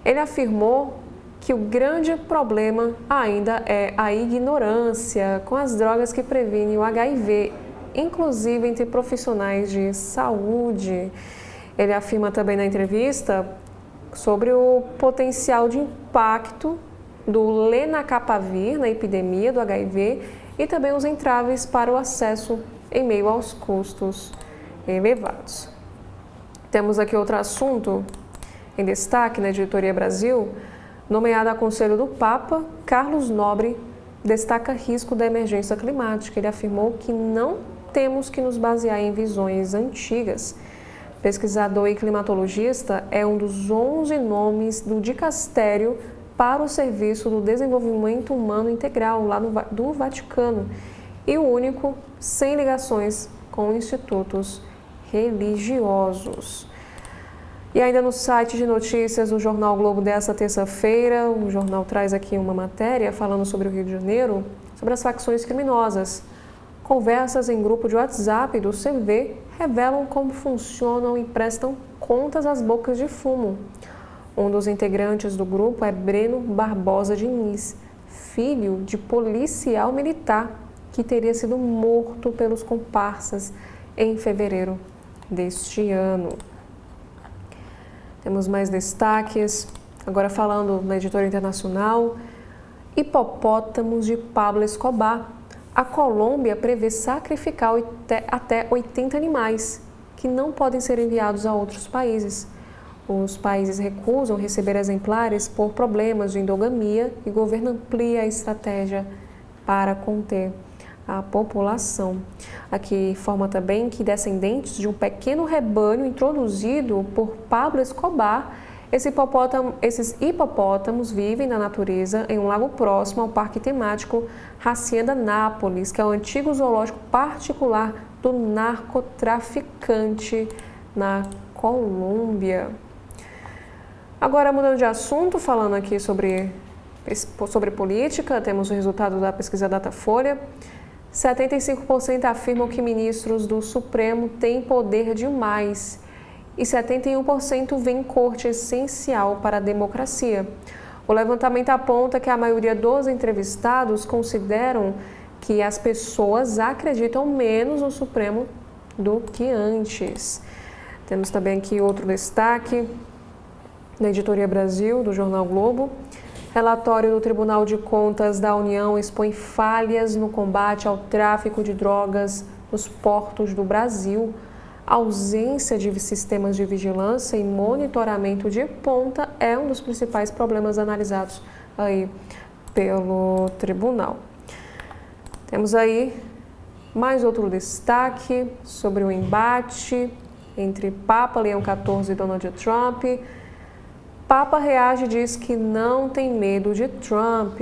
Ele afirmou que o grande problema ainda é a ignorância com as drogas que previnem o HIV, inclusive entre profissionais de saúde. Ele afirma também na entrevista sobre o potencial de impacto do lenacapavir na epidemia do HIV e também os entraves para o acesso em meio aos custos elevados. Temos aqui outro assunto em destaque na Editoria Brasil. Nomeado a Conselho do Papa, Carlos Nobre destaca risco da emergência climática. Ele afirmou que não temos que nos basear em visões antigas. Pesquisador e climatologista, é um dos 11 nomes do dicastério para o Serviço do Desenvolvimento Humano Integral, lá do Vaticano, e o único sem ligações com institutos religiosos. E ainda no site de notícias do Jornal Globo dessa terça-feira, o jornal traz aqui uma matéria falando sobre o Rio de Janeiro, sobre as facções criminosas. Conversas em grupo de WhatsApp do CV revelam como funcionam e prestam contas às bocas de fumo. Um dos integrantes do grupo é Breno Barbosa Diniz, filho de policial militar que teria sido morto pelos comparsas em fevereiro deste ano. Temos mais destaques. Agora falando na Editora Internacional, hipopótamos de Pablo Escobar. A Colômbia prevê sacrificar até 80 animais que não podem ser enviados a outros países. Os países recusam receber exemplares por problemas de endogamia e o governo amplia a estratégia para conter a população. Aqui informa também que descendentes de um pequeno rebanho introduzido por Pablo Escobar, esses hipopótamos vivem na natureza em um lago próximo ao parque temático Hacienda Nápoles, que é o antigo zoológico particular do narcotraficante na Colômbia. Agora, mudando de assunto, falando aqui sobre política, temos o resultado da pesquisa Datafolha. 75% afirmam que ministros do Supremo têm poder demais e 71% veem corte essencial para a democracia. O levantamento aponta que a maioria dos entrevistados consideram que as pessoas acreditam menos no Supremo do que antes. Temos também aqui outro destaque na Editoria Brasil, do Jornal Globo. Relatório do Tribunal de Contas da União expõe falhas no combate ao tráfico de drogas nos portos do Brasil. A ausência de sistemas de vigilância e monitoramento de ponta é um dos principais problemas analisados aí pelo tribunal. Temos aí mais outro destaque sobre o embate entre Papa Leão XIV e Donald Trump. Papa reage e diz que não tem medo de Trump.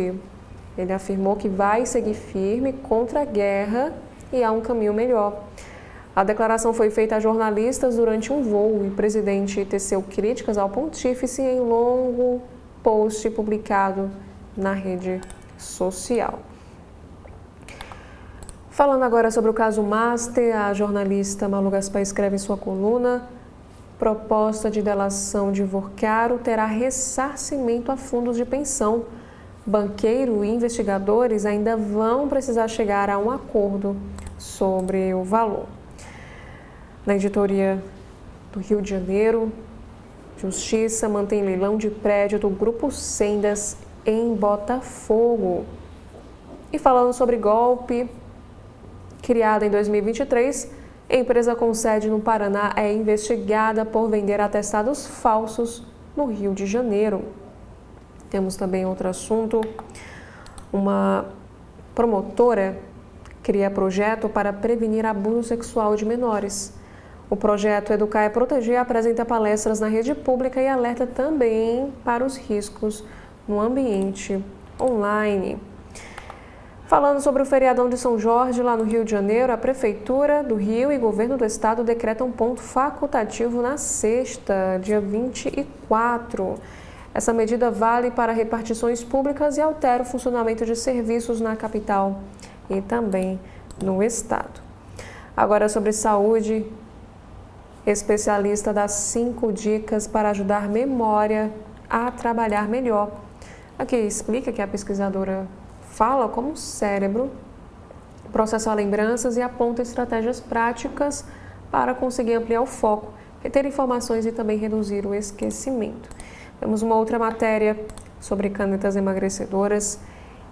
Ele afirmou que vai seguir firme contra a guerra e há um caminho melhor. A declaração foi feita a jornalistas durante um voo e o presidente teceu críticas ao pontífice em longo post publicado na rede social. Falando agora sobre o caso Master, a jornalista Malu Gaspar escreve em sua coluna: proposta de delação de Vorcaro terá ressarcimento a fundos de pensão. Banqueiro e investigadores ainda vão precisar chegar a um acordo sobre o valor. Na editoria do Rio de Janeiro, Justiça mantém leilão de prédio do Grupo Sendas em Botafogo. E falando sobre golpe, criada em 2023, a empresa com sede no Paraná é investigada por vender atestados falsos no Rio de Janeiro. Temos também outro assunto. Uma promotora cria projeto para prevenir abuso sexual de menores. O projeto Educar é Proteger apresenta palestras na rede pública e alerta também para os riscos no ambiente online. Falando sobre o feriadão de São Jorge, lá no Rio de Janeiro, a Prefeitura do Rio e Governo do Estado decretam ponto facultativo na sexta, dia 24. Essa medida vale para repartições públicas e altera o funcionamento de serviços na capital e também no Estado. Agora sobre saúde, especialista dá 5 dicas para ajudar a memória a trabalhar melhor. Aqui explica que a pesquisadora fala como o cérebro processa lembranças e aponta estratégias práticas para conseguir ampliar o foco, reter informações e também reduzir o esquecimento. Temos uma outra matéria sobre canetas emagrecedoras.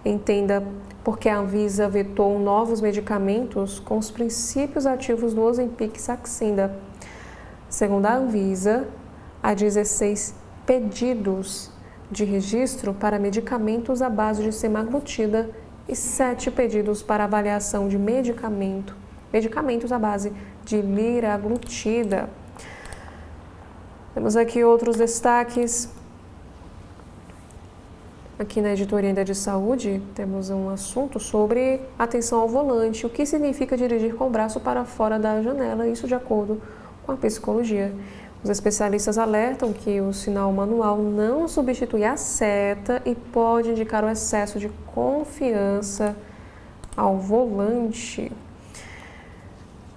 Entenda por que a Anvisa vetou novos medicamentos com os princípios ativos do Ozempic e Saxenda. Segundo a Anvisa, há 16 pedidos de registro para medicamentos à base de semaglutida e 7 pedidos para avaliação de medicamentos à base de liraglutida. Temos aqui outros destaques. Aqui na editoria ainda de saúde, temos um assunto sobre atenção ao volante, o que significa dirigir com o braço para fora da janela, isso de acordo com a psicologia. Os especialistas alertam que o sinal manual não substitui a seta e pode indicar o excesso de confiança ao volante.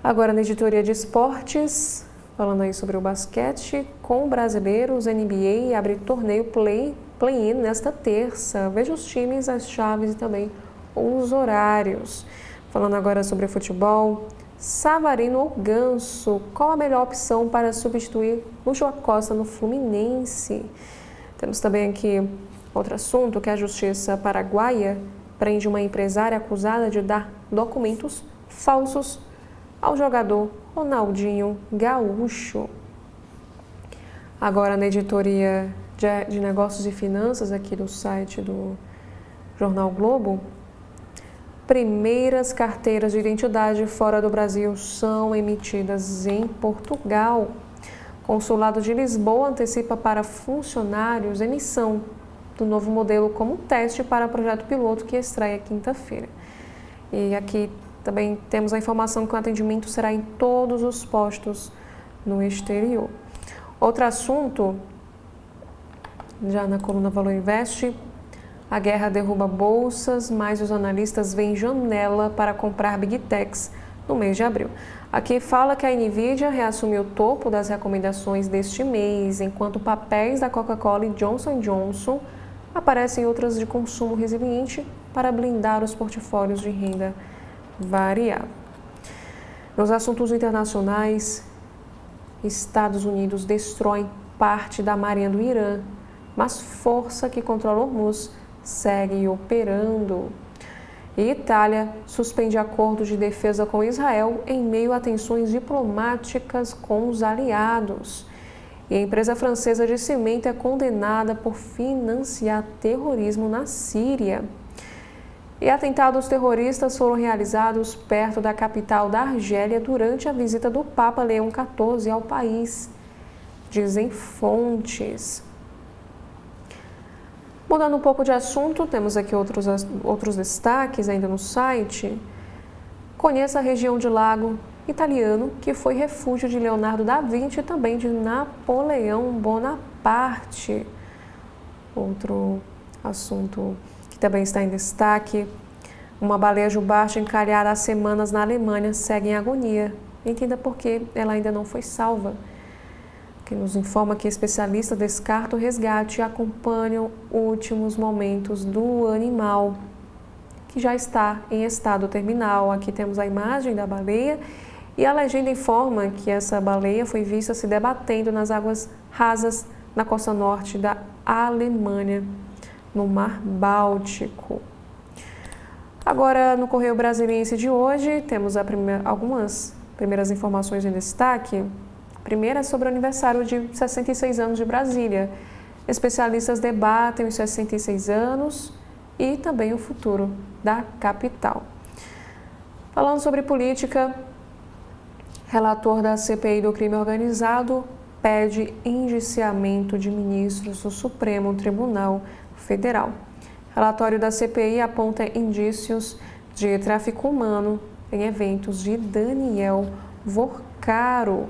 Agora na editoria de esportes, falando aí sobre o basquete, com brasileiros, a NBA abre torneio play-in nesta terça. Veja os times, as chaves e também os horários. Falando agora sobre futebol, Savarino ou Ganso, qual a melhor opção para substituir Lúcio Acosta no Fluminense? Temos também aqui outro assunto, que a Justiça Paraguaia prende uma empresária acusada de dar documentos falsos ao jogador Ronaldinho Gaúcho. Agora na editoria de Negócios e Finanças aqui do site do Jornal Globo, primeiras carteiras de identidade fora do Brasil são emitidas em Portugal. Consulado de Lisboa antecipa para funcionários emissão do novo modelo como teste para projeto piloto que estreia quinta-feira. E aqui também temos a informação que o atendimento será em todos os postos no exterior. Outro assunto, já na coluna Valor Invest, a guerra derruba bolsas, mas os analistas veem janela para comprar Big Techs no mês de abril. Aqui fala que a Nvidia reassumiu o topo das recomendações deste mês, enquanto papéis da Coca-Cola e Johnson & Johnson aparecem outras de consumo resiliente para blindar os portfólios de renda variável. Nos assuntos internacionais, Estados Unidos destroem parte da marinha do Irã, mas força que controla Hormuz segue operando. E Itália suspende acordo de defesa com Israel em meio a tensões diplomáticas com os aliados. E a empresa francesa de cimento é condenada por financiar terrorismo na Síria. E atentados terroristas foram realizados perto da capital da Argélia durante a visita do Papa Leão XIV ao país, dizem fontes. Mudando um pouco de assunto, temos aqui outros destaques ainda no site. Conheça a região de Lago Italiano, que foi refúgio de Leonardo da Vinci e também de Napoleão Bonaparte. Outro assunto que também está em destaque. Uma baleia jubarte encalhada há semanas na Alemanha segue em agonia. Entenda por que ela ainda não foi salva. Que nos informa que especialistas descartam o resgate e acompanham últimos momentos do animal, que já está em estado terminal. Aqui temos a imagem da baleia e a legenda informa que essa baleia foi vista se debatendo nas águas rasas na costa norte da Alemanha, no Mar Báltico. Agora, no Correio Brasiliense de hoje, temos algumas primeiras informações em destaque. A primeira é sobre o aniversário de 66 anos de Brasília. Especialistas debatem os 66 anos e também o futuro da capital. Falando sobre política, relator da CPI do crime organizado pede indiciamento de ministros do Supremo Tribunal Federal. Relatório da CPI aponta indícios de tráfico humano em eventos de Daniel Vorcaro.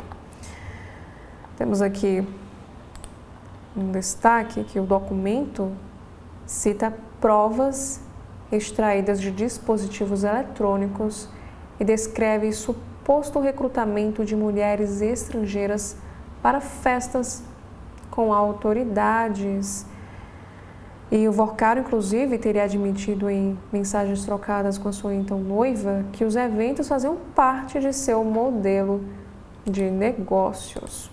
Temos aqui um destaque que o documento cita provas extraídas de dispositivos eletrônicos e descreve suposto recrutamento de mulheres estrangeiras para festas com autoridades. E o Vorcaro, inclusive, teria admitido em mensagens trocadas com a sua então noiva que os eventos faziam parte de seu modelo de negócios.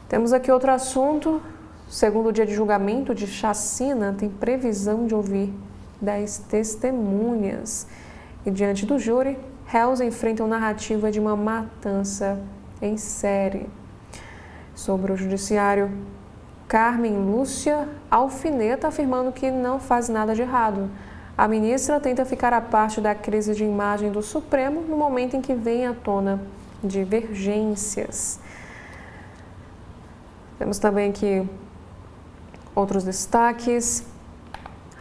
Temos aqui outro assunto. Segundo dia de julgamento de chacina, tem previsão de ouvir 10 testemunhas. E diante do júri, réus enfrentam narrativa de uma matança em série. Sobre o judiciário, Carmen Lúcia alfineta afirmando que não faz nada de errado. A ministra tenta ficar à parte da crise de imagem do Supremo no momento em que vem à tona divergências. Temos também aqui outros destaques.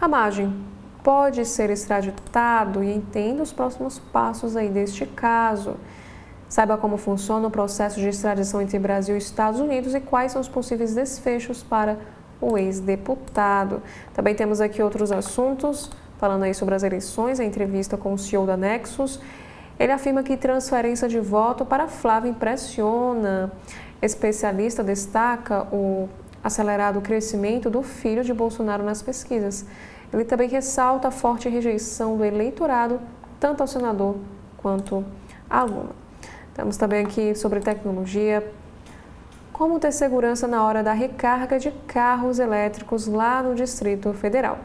Ramagem pode ser extraditado e entenda os próximos passos aí deste caso. Saiba como funciona o processo de extradição entre Brasil e Estados Unidos e quais são os possíveis desfechos para o ex-deputado. Também temos aqui outros assuntos, falando aí sobre as eleições, a entrevista com o CEO da Nexus. Ele afirma que transferência de voto para Flávio impressiona. Especialista destaca o acelerado crescimento do filho de Bolsonaro nas pesquisas. Ele também ressalta a forte rejeição do eleitorado, tanto ao senador quanto à Lula. Temos também aqui sobre tecnologia, como ter segurança na hora da recarga de carros elétricos lá no Distrito Federal.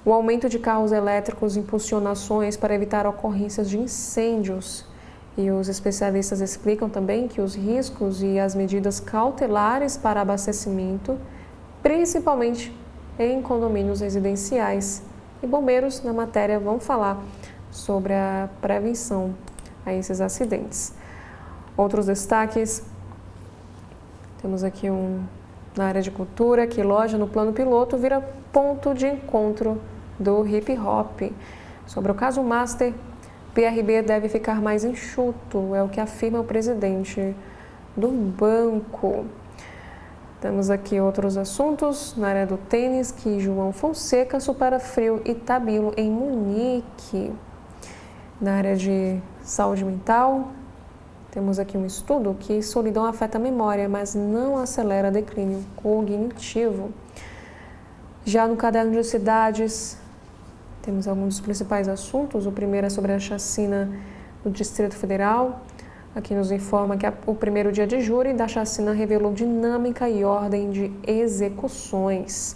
O aumento de carros elétricos impulsiona ações para evitar ocorrências de incêndios. E os especialistas explicam também que os riscos e as medidas cautelares para abastecimento, principalmente em condomínios residenciais. E bombeiros, na matéria, vão falar sobre a prevenção a esses acidentes. Outros destaques, temos aqui na área de cultura, que loja no plano piloto vira ponto de encontro do hip hop. Sobre o caso Master, PRB deve ficar mais enxuto, é o que afirma o presidente do banco. Temos aqui outros assuntos na área do tênis, que João Fonseca supera Frio e Tabilo em Munique. Na área de saúde mental, temos aqui um estudo que solidão afeta a memória, mas não acelera declínio cognitivo. Já no caderno de cidades, temos alguns dos principais assuntos. O primeiro é sobre a chacina do Distrito Federal. Aqui nos informa que o primeiro dia de júri da chacina revelou dinâmica e ordem de execuções.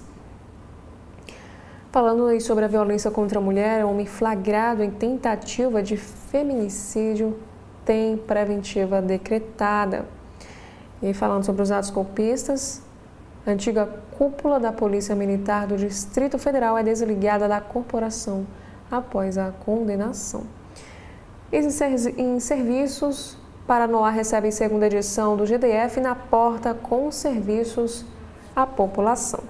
Falando aí sobre a violência contra a mulher, homem flagrado em tentativa de feminicídio tem preventiva decretada. E falando sobre os atos golpistas, a antiga cúpula da Polícia Militar do Distrito Federal é desligada da corporação após a condenação. Em serviços, Paranoá recebe segunda edição do GDF na porta com serviços à população.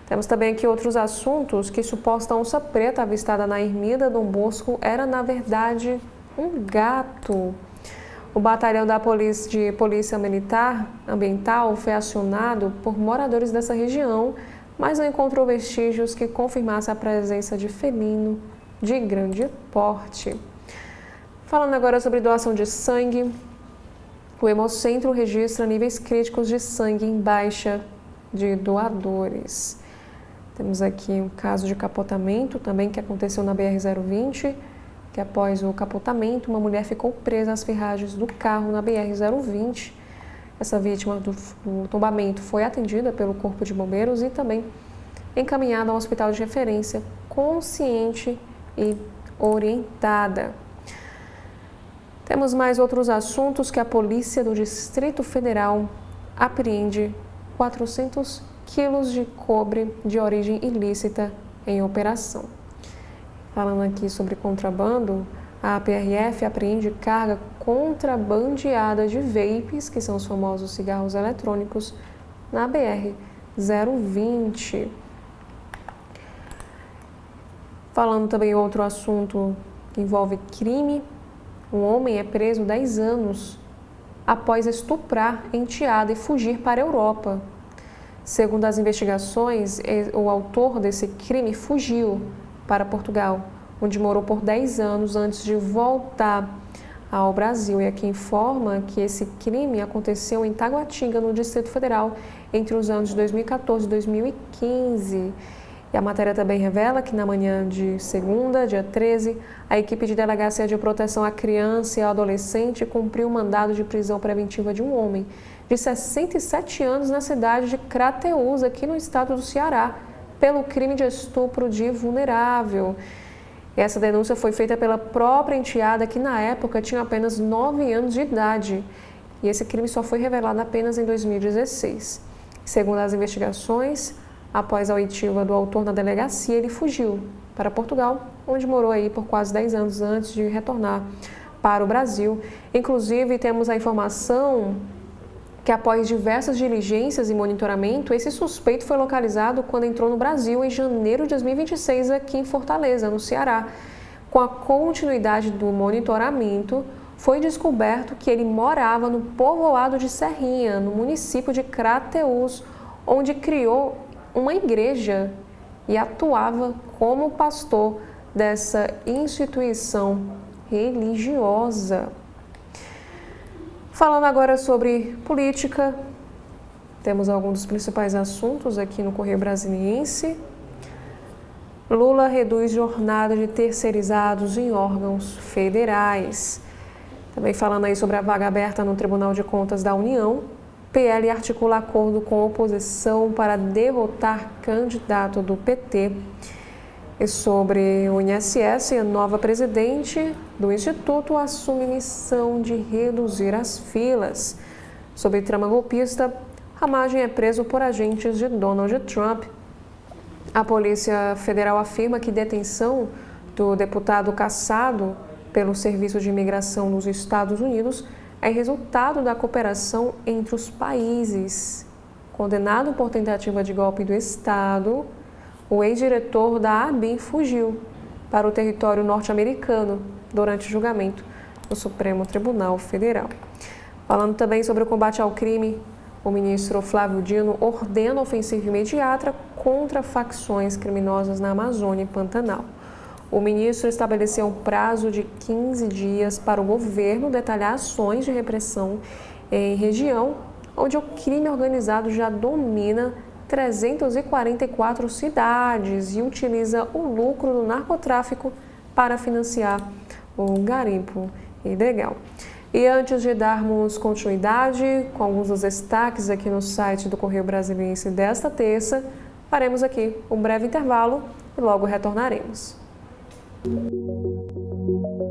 Temos também aqui outros assuntos, que suposta onça preta avistada na ermida Dom Bosco era, na verdade, um gato. O batalhão da Polícia Militar Ambiental foi acionado por moradores dessa região, mas não encontrou vestígios que confirmassem a presença de felino de grande porte. Falando agora sobre doação de sangue, o Hemocentro registra níveis críticos de sangue em baixa de doadores. Temos aqui um caso de capotamento também que aconteceu na BR-020, que após o capotamento, uma mulher ficou presa às ferragens do carro na BR-020. Essa vítima do tombamento foi atendida pelo Corpo de Bombeiros e também encaminhada ao hospital de referência, consciente e orientada. Temos mais outros assuntos que a Polícia do Distrito Federal apreende 400 quilos de cobre de origem ilícita em operação. Falando aqui sobre contrabando, a PRF apreende carga contrabandeada de vapes, que são os famosos cigarros eletrônicos, na BR-020. Falando também outro assunto que envolve crime, um homem é preso 10 anos após estuprar enteada e fugir para a Europa. Segundo as investigações, o autor desse crime fugiu para Portugal, onde morou por 10 anos antes de voltar ao Brasil. E aqui informa que esse crime aconteceu em Taguatinga, no Distrito Federal, entre os anos de 2014 e 2015. E a matéria também revela que na manhã de segunda, dia 13, a equipe de Delegacia de Proteção à Criança e ao Adolescente cumpriu o mandado de prisão preventiva de um homem de 67 anos na cidade de Crateús, aqui no estado do Ceará, pelo crime de estupro de vulnerável. Essa denúncia foi feita pela própria enteada, que na época tinha apenas 9 anos de idade. E esse crime só foi revelado apenas em 2016. Segundo as investigações, após a oitiva do autor na delegacia, ele fugiu para Portugal, onde morou aí por quase 10 anos antes de retornar para o Brasil. Inclusive, temos a informação que após diversas diligências e monitoramento, esse suspeito foi localizado quando entrou no Brasil em janeiro de 2026, aqui em Fortaleza, no Ceará. Com a continuidade do monitoramento, foi descoberto que ele morava no povoado de Serrinha, no município de Crateús, onde criou uma igreja e atuava como pastor dessa instituição religiosa. Falando agora sobre política, temos alguns dos principais assuntos aqui no Correio Brasiliense. Lula reduz jornada de terceirizados em órgãos federais. Também falando aí sobre a vaga aberta no Tribunal de Contas da União, PL articula acordo com a oposição para derrotar candidato do PT. E sobre o INSS, a nova presidente do Instituto assume missão de reduzir as filas. Sobre trama golpista, Ramagem é preso por agentes de Donald Trump. A Polícia Federal afirma que detenção do deputado caçado pelo Serviço de Imigração dos Estados Unidos é resultado da cooperação entre os países. Condenado por tentativa de golpe do Estado, o ex-diretor da ABIN fugiu para o território norte-americano durante o julgamento do Supremo Tribunal Federal. Falando também sobre o combate ao crime, o ministro Flávio Dino ordena ofensiva imediata contra facções criminosas na Amazônia e Pantanal. O ministro estabeleceu um prazo de 15 dias para o governo detalhar ações de repressão em região onde o crime organizado já domina 344 cidades e utiliza o lucro do narcotráfico para financiar o garimpo ilegal. E antes de darmos continuidade com alguns dos destaques aqui no site do Correio Brasiliense desta terça, faremos aqui um breve intervalo e logo retornaremos.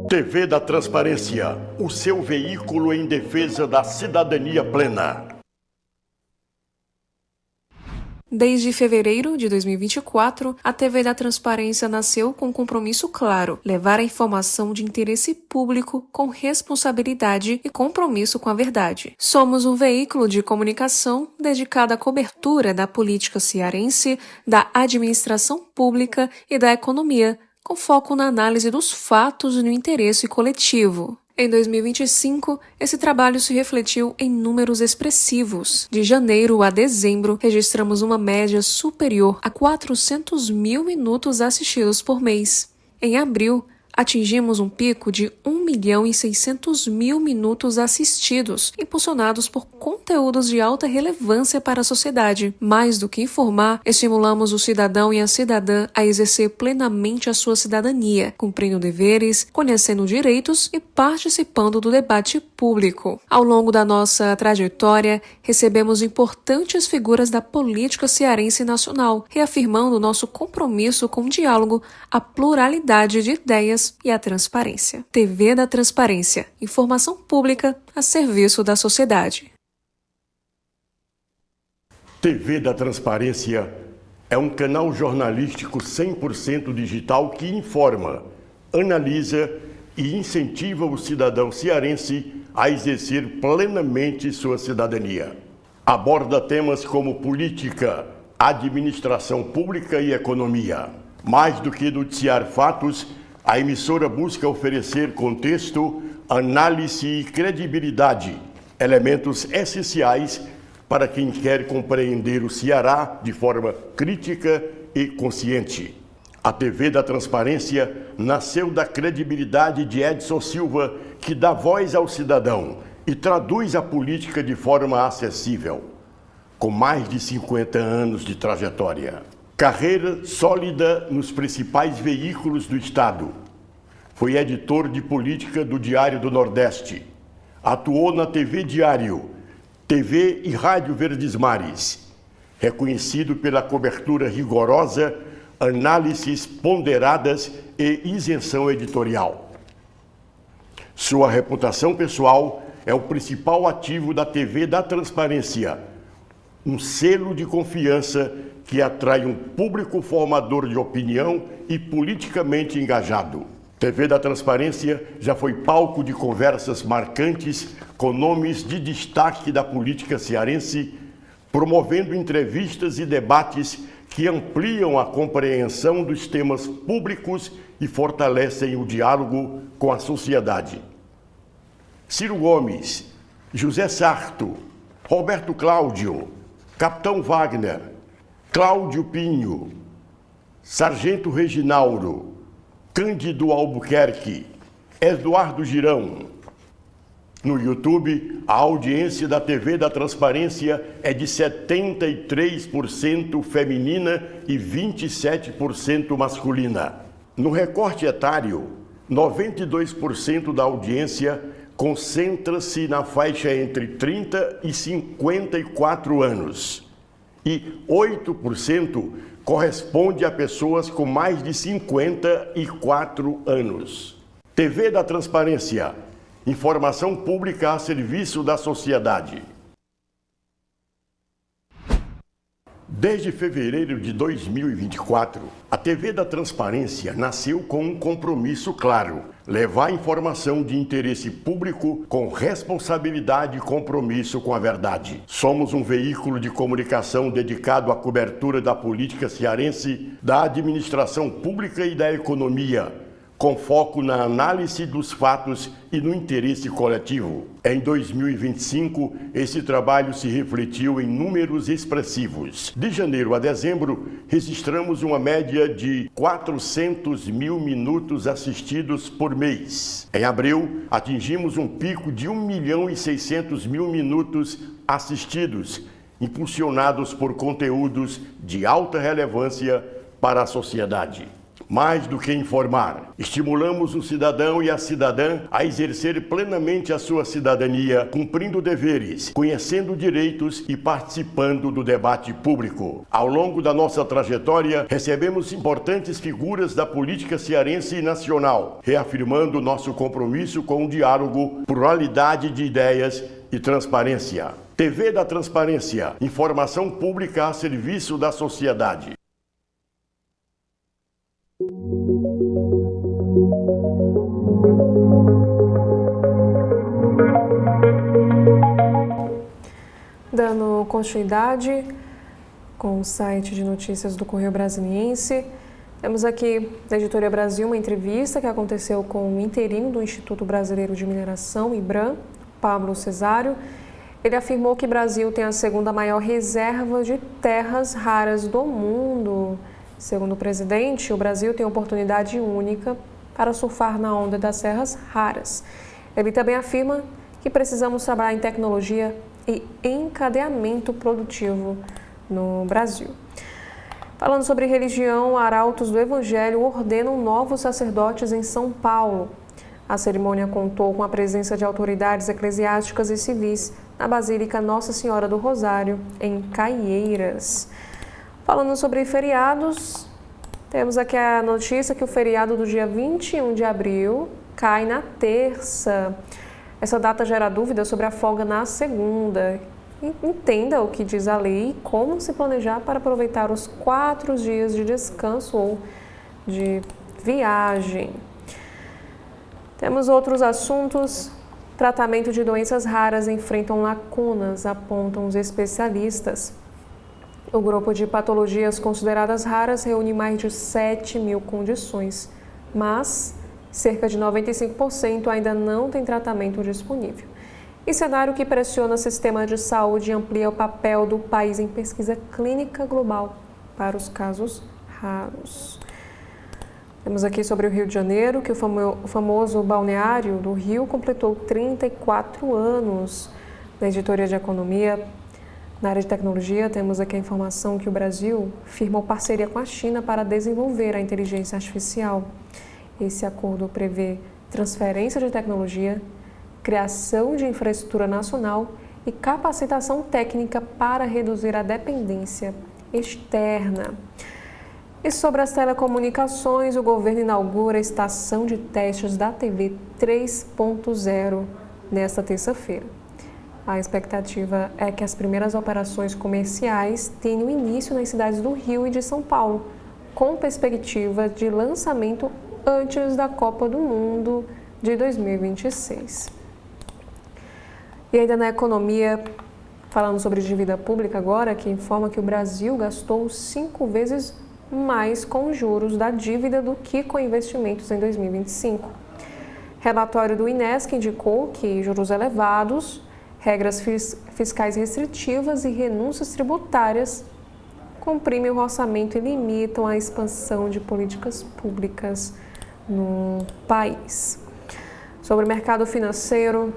TV da Transparência, o seu veículo em defesa da cidadania plena. Desde fevereiro de 2024, a TV da Transparência nasceu com um compromisso claro: levar a informação de interesse público com responsabilidade e compromisso com a verdade. Somos um veículo de comunicação dedicado à cobertura da política cearense, da administração pública e da economia, com foco na análise dos fatos e no interesse coletivo. Em 2025, esse trabalho se refletiu em números expressivos. De janeiro a dezembro, registramos uma média superior a 400 mil minutos assistidos por mês. Em abril, atingimos um pico de 1.600.000 minutos assistidos, impulsionados por conteúdos de alta relevância para a sociedade. Mais do que informar, estimulamos o cidadão e a cidadã a exercer plenamente a sua cidadania, cumprindo deveres, conhecendo direitos e participando do debate público. Ao longo da nossa trajetória, recebemos importantes figuras da política cearense e nacional, reafirmando nosso compromisso com o diálogo, a pluralidade de ideias e a transparência. TV da Transparência. Informação pública a serviço da sociedade. TV da Transparência é um canal jornalístico 100% digital que informa, analisa e incentiva o cidadão cearense a exercer plenamente sua cidadania. Aborda temas como política, administração pública e economia. Mais do que noticiar fatos, a emissora busca oferecer contexto, análise e credibilidade, elementos essenciais para quem quer compreender o Ceará de forma crítica e consciente. A TV da Transparência nasceu da credibilidade de Edson Silva, que dá voz ao cidadão e traduz a política de forma acessível. Com mais de 50 anos de trajetória. Carreira sólida nos principais veículos do Estado. Foi editor de política do Diário do Nordeste. Atuou na TV Diário, TV e Rádio Verdes Mares. Reconhecido pela cobertura rigorosa, análises ponderadas e isenção editorial. Sua reputação pessoal é o principal ativo da TV da Transparência, um selo de confiança que atrai um público formador de opinião e politicamente engajado. TV da Transparência já foi palco de conversas marcantes com nomes de destaque da política cearense, promovendo entrevistas e debates que ampliam a compreensão dos temas públicos e fortalecem o diálogo com a sociedade. Ciro Gomes, José Sarto, Roberto Cláudio, Capitão Wagner, Cláudio Pinho, Sargento Reginaldo, Cândido Albuquerque, Eduardo Girão. No YouTube, a audiência da TV da Transparência é de 73% feminina e 27% masculina. No recorte etário, 92% da audiência concentra-se na faixa entre 30 e 54 anos. E 8% corresponde a pessoas com mais de 54 anos. TV da Transparência. Informação pública a serviço da sociedade. Desde fevereiro de 2024, a TV da Transparência nasceu com um compromisso claro: levar informação de interesse público com responsabilidade e compromisso com a verdade. Somos um veículo de comunicação dedicado à cobertura da política cearense, da administração pública e da economia, com foco na análise dos fatos e no interesse coletivo. Em 2025, esse trabalho se refletiu em números expressivos. De janeiro a dezembro, registramos uma média de 400 mil minutos assistidos por mês. Em abril, atingimos um pico de 1.600.000 minutos assistidos, impulsionados por conteúdos de alta relevância para a sociedade. Mais do que informar, estimulamos o cidadão e a cidadã a exercer plenamente a sua cidadania, cumprindo deveres, conhecendo direitos e participando do debate público. Ao longo da nossa trajetória, recebemos importantes figuras da política cearense e nacional, reafirmando nosso compromisso com o diálogo, pluralidade de ideias e transparência. TV da Transparência, informação pública a serviço da sociedade. Dando continuidade com o site de notícias do Correio Brasiliense, temos aqui da Editoria Brasil uma entrevista que aconteceu com o interino do Instituto Brasileiro de Mineração, IBRAM, Pablo Cesário. Ele afirmou que o Brasil tem a segunda maior reserva de terras raras do mundo. Segundo o presidente, o Brasil tem oportunidade única para surfar na onda das terras raras. Ele também afirma que precisamos trabalhar em tecnologia e encadeamento produtivo no Brasil. Falando sobre religião, arautos do Evangelho ordenam novos sacerdotes em São Paulo. A cerimônia contou com a presença de autoridades eclesiásticas e civis na Basílica Nossa Senhora do Rosário, em Caieiras. Falando sobre feriados, temos aqui a notícia que o feriado do dia 21 de abril cai na terça. Essa data gera dúvidas sobre a folga na segunda. Entenda o que diz a lei e como se planejar para aproveitar os 4 dias de descanso ou de viagem. Temos outros assuntos. Tratamento de doenças raras enfrentam lacunas, apontam os especialistas. O grupo de patologias consideradas raras reúne mais de 7.000 condições, mas cerca de 95% ainda não tem tratamento disponível. E cenário que pressiona o sistema de saúde e amplia o papel do país em pesquisa clínica global para os casos raros. Temos aqui sobre o Rio de Janeiro, que o famoso balneário do Rio completou 34 anos. Na editoria de economia, na área de tecnologia, temos aqui a informação que o Brasil firmou parceria com a China para desenvolver a inteligência artificial. Esse acordo prevê transferência de tecnologia, criação de infraestrutura nacional e capacitação técnica para reduzir a dependência externa. E sobre as telecomunicações, o governo inaugura a estação de testes da TV 3.0 nesta terça-feira. A expectativa é que as primeiras operações comerciais tenham início nas cidades do Rio e de São Paulo, com perspectiva de lançamento antes da Copa do Mundo de 2026. E ainda na economia, falando sobre dívida pública agora, que informa que o Brasil gastou 5 vezes mais com juros da dívida do que com investimentos em 2025. Relatório do INESC indicou que juros elevados, regras fiscais restritivas e renúncias tributárias comprimem o orçamento e limitam a expansão de políticas públicas no país. Sobre o mercado financeiro,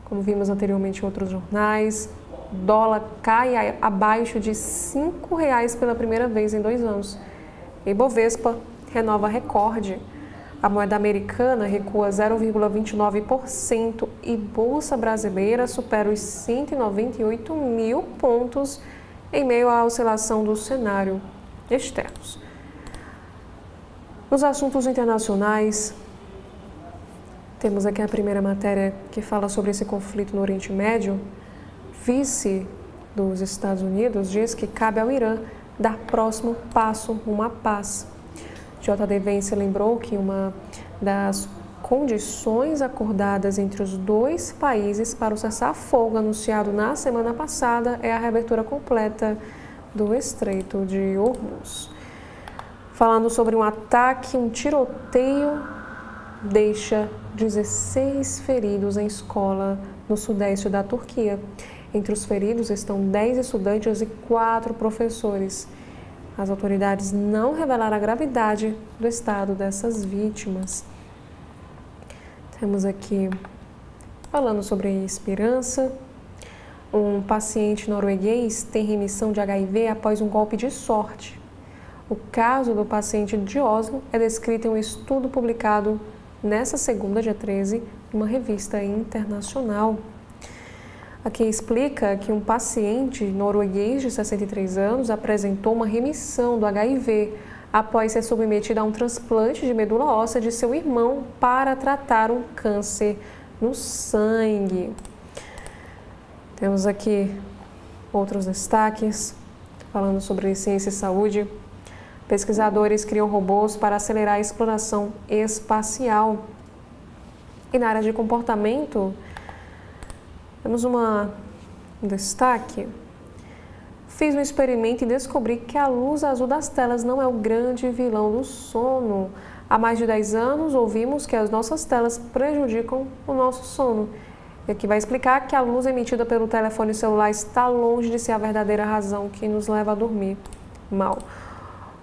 como vimos anteriormente em outros jornais, o dólar cai abaixo de R$ 5,00 pela primeira vez em 2 anos. E Bovespa renova recorde. A moeda americana recua 0,29% e Bolsa Brasileira supera os 198 mil pontos em meio à oscilação do cenário externos. Nos assuntos internacionais, temos aqui a primeira matéria que fala sobre esse conflito no Oriente Médio. Vice dos Estados Unidos diz que cabe ao Irã dar próximo passo rumo à paz. J.D. Vance lembrou que uma das condições acordadas entre os 2 países para o cessar-fogo anunciado na semana passada é a reabertura completa do Estreito de Hormuz. Falando sobre um ataque, um tiroteio deixa 16 feridos em escola no sudeste da Turquia. Entre os feridos estão 10 estudantes e 4 professores. As autoridades não revelaram a gravidade do estado dessas vítimas. Temos aqui, falando sobre esperança, um paciente norueguês tem remissão de HIV após um golpe de sorte. O caso do paciente de Oslo é descrito em um estudo publicado nesta segunda, dia 13, em uma revista internacional. Aqui explica que um paciente norueguês de 63 anos apresentou uma remissão do HIV após ser submetido a um transplante de medula óssea de seu irmão para tratar um câncer no sangue. Temos aqui outros destaques, falando sobre ciência e saúde. Pesquisadores criam robôs para acelerar a exploração espacial. E na área de comportamento, temos um destaque. Fiz um experimento e descobri que a luz azul das telas não é o grande vilão do sono. Há mais de 10 anos, ouvimos que as nossas telas prejudicam o nosso sono. E aqui vai explicar que a luz emitida pelo telefone celular está longe de ser a verdadeira razão que nos leva a dormir mal.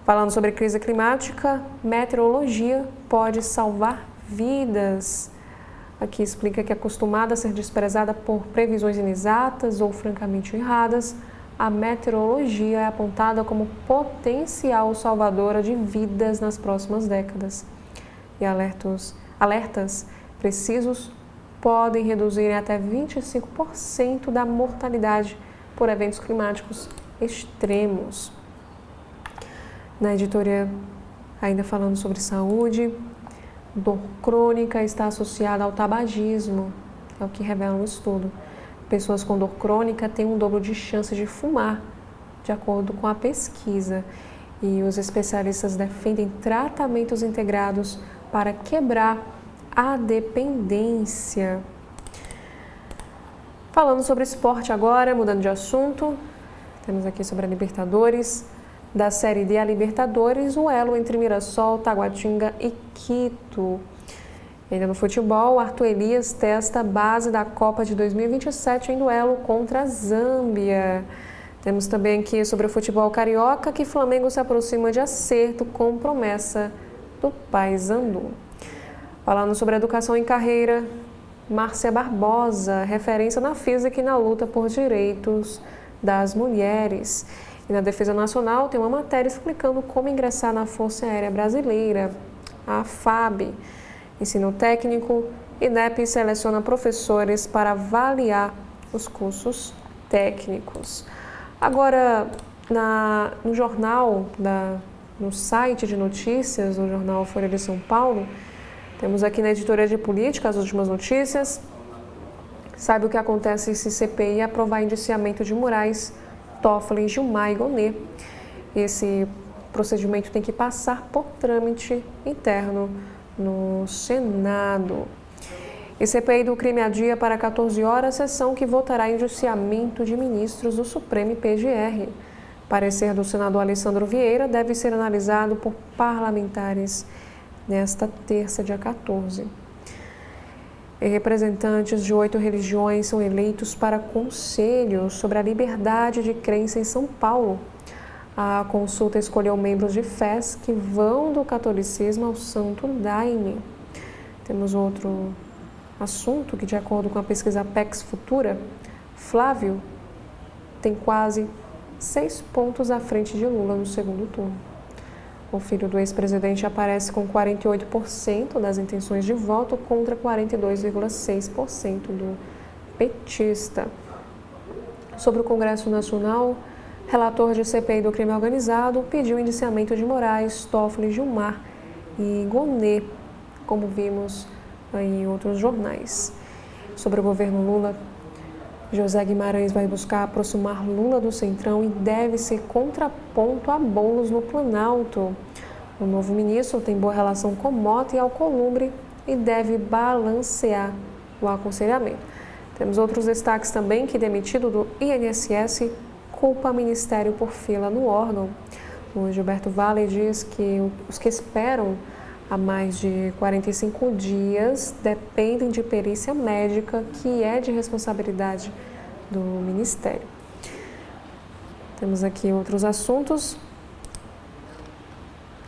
Falando sobre crise climática, meteorologia pode salvar vidas. Aqui explica que é acostumada a ser desprezada por previsões inexatas ou francamente erradas, a meteorologia é apontada como potencial salvadora de vidas nas próximas décadas. E alertas precisos podem reduzir em até 25% da mortalidade por eventos climáticos extremos. Na editoria, ainda falando sobre saúde, dor crônica está associada ao tabagismo, é o que revela um estudo. Pessoas com dor crônica têm um dobro de chance de fumar, de acordo com a pesquisa. E os especialistas defendem tratamentos integrados para quebrar a dependência. Falando sobre esporte agora, mudando de assunto, temos aqui sobre a Libertadores. Da Série D a Libertadores, o elo entre Mirassol, Taguatinga e Quito. Ainda no futebol, Arthur Elias testa a base da Copa de 2027 em duelo contra a Zâmbia. Temos também aqui sobre o futebol carioca que Flamengo se aproxima de acerto com promessa do Paysandu. Falando sobre educação em carreira, Márcia Barbosa, referência na física e na luta por direitos das mulheres. E na Defesa Nacional tem uma matéria explicando como ingressar na Força Aérea Brasileira, a FAB. Ensino técnico, INEP seleciona professores para avaliar os cursos técnicos. Agora, no jornal, no site de notícias, no jornal Folha de São Paulo, temos aqui na editoria de política as últimas notícias. Sabe o que acontece se CPI aprovar indiciamento de Moraes, Toffoli, Gilmar e Gonê. Esse procedimento tem que passar por trâmite interno no Senado. E CPI do crime adia para 14 horas, sessão que votará indiciamento de ministros do Supremo e PGR. Parecer do senador Alessandro Vieira deve ser analisado por parlamentares nesta terça, dia 14. E representantes de 8 religiões são eleitos para conselho sobre a liberdade de crença em São Paulo. A consulta escolheu membros de fés que vão do catolicismo ao Santo Daime. Temos outro assunto que, de acordo com a pesquisa PEX Futura, Flávio tem quase 6 pontos à frente de Lula no segundo turno. O filho do ex-presidente aparece com 48% das intenções de voto contra 42,6% do petista. Sobre o Congresso Nacional, relator de CPI do crime organizado pediu indiciamento de Moraes, Toffoli, Gilmar e Gonê, como vimos em outros jornais. Sobre o governo Lula, José Guimarães vai buscar aproximar Lula do Centrão e deve ser contraponto a Boulos no Planalto. O novo ministro tem boa relação com Mota e Alcolumbre e deve balancear o aconselhamento. Temos outros destaques também que demitido do INSS culpa o Ministério por fila no órgão. O Gilberto Valle diz que os que esperam há mais de 45 dias dependem de perícia médica, que é de responsabilidade do Ministério. Temos aqui outros assuntos,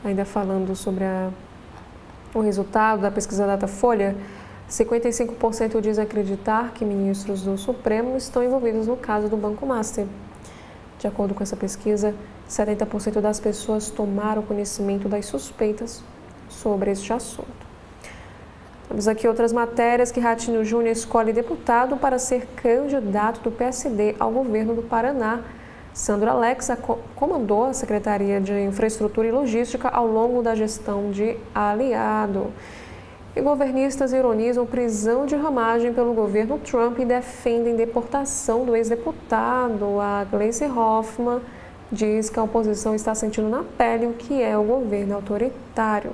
ainda falando sobre o resultado da pesquisa Datafolha. 55% dizem acreditar que ministros do Supremo estão envolvidos no caso do Banco Master. De acordo com essa pesquisa, 70% das pessoas tomaram conhecimento das suspeitas sobre este assunto. Temos aqui outras matérias que Ratinho Júnior escolhe deputado para ser candidato do PSD ao governo do Paraná. Sandro Alexa comandou a Secretaria de Infraestrutura e Logística ao longo da gestão de Aliado. E governistas ironizam prisão de Ramagem pelo governo Trump e defendem deportação do ex-deputado. A Gleisi Hoffmann diz que a oposição está sentindo na pele o que é o governo autoritário.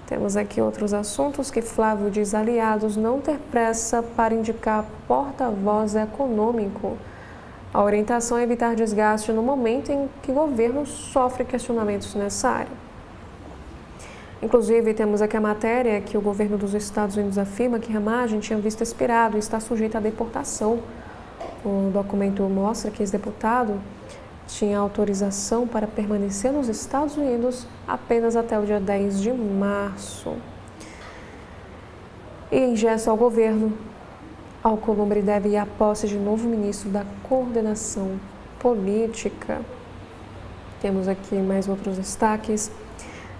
Temos aqui outros assuntos que Flávio diz aliados não ter pressa para indicar porta-voz econômico. A orientação é evitar desgaste no momento em que o governo sofre questionamentos nessa área. Inclusive, temos aqui a matéria que o governo dos Estados Unidos afirma que Ramagem tinha visto expirado e está sujeito à deportação. O documento mostra que esse deputado tinha autorização para permanecer nos Estados Unidos apenas até o dia 10 de março. E em gesto ao governo, Alcolumbre deve ir à posse de novo ministro da Coordenação Política. Temos aqui mais outros destaques.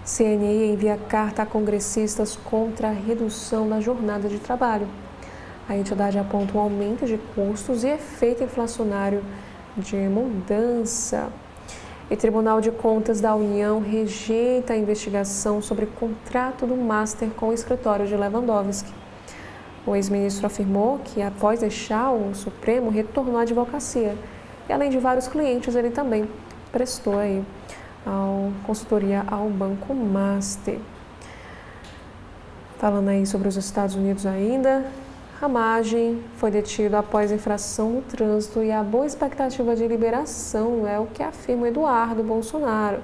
CNI envia carta a congressistas contra a redução da jornada de trabalho. A entidade aponta um aumento de custos e efeito inflacionário de mudança. E Tribunal de Contas da União rejeita a investigação sobre contrato do Master com o escritório de Lewandowski. O ex-ministro afirmou que, após deixar o Supremo, retornou à advocacia. E, além de vários clientes, ele também prestou aí consultoria ao Banco Master. Falando aí sobre os Estados Unidos ainda, Ramagem foi detido após infração no trânsito e há boa expectativa de liberação, é o que afirma Eduardo Bolsonaro.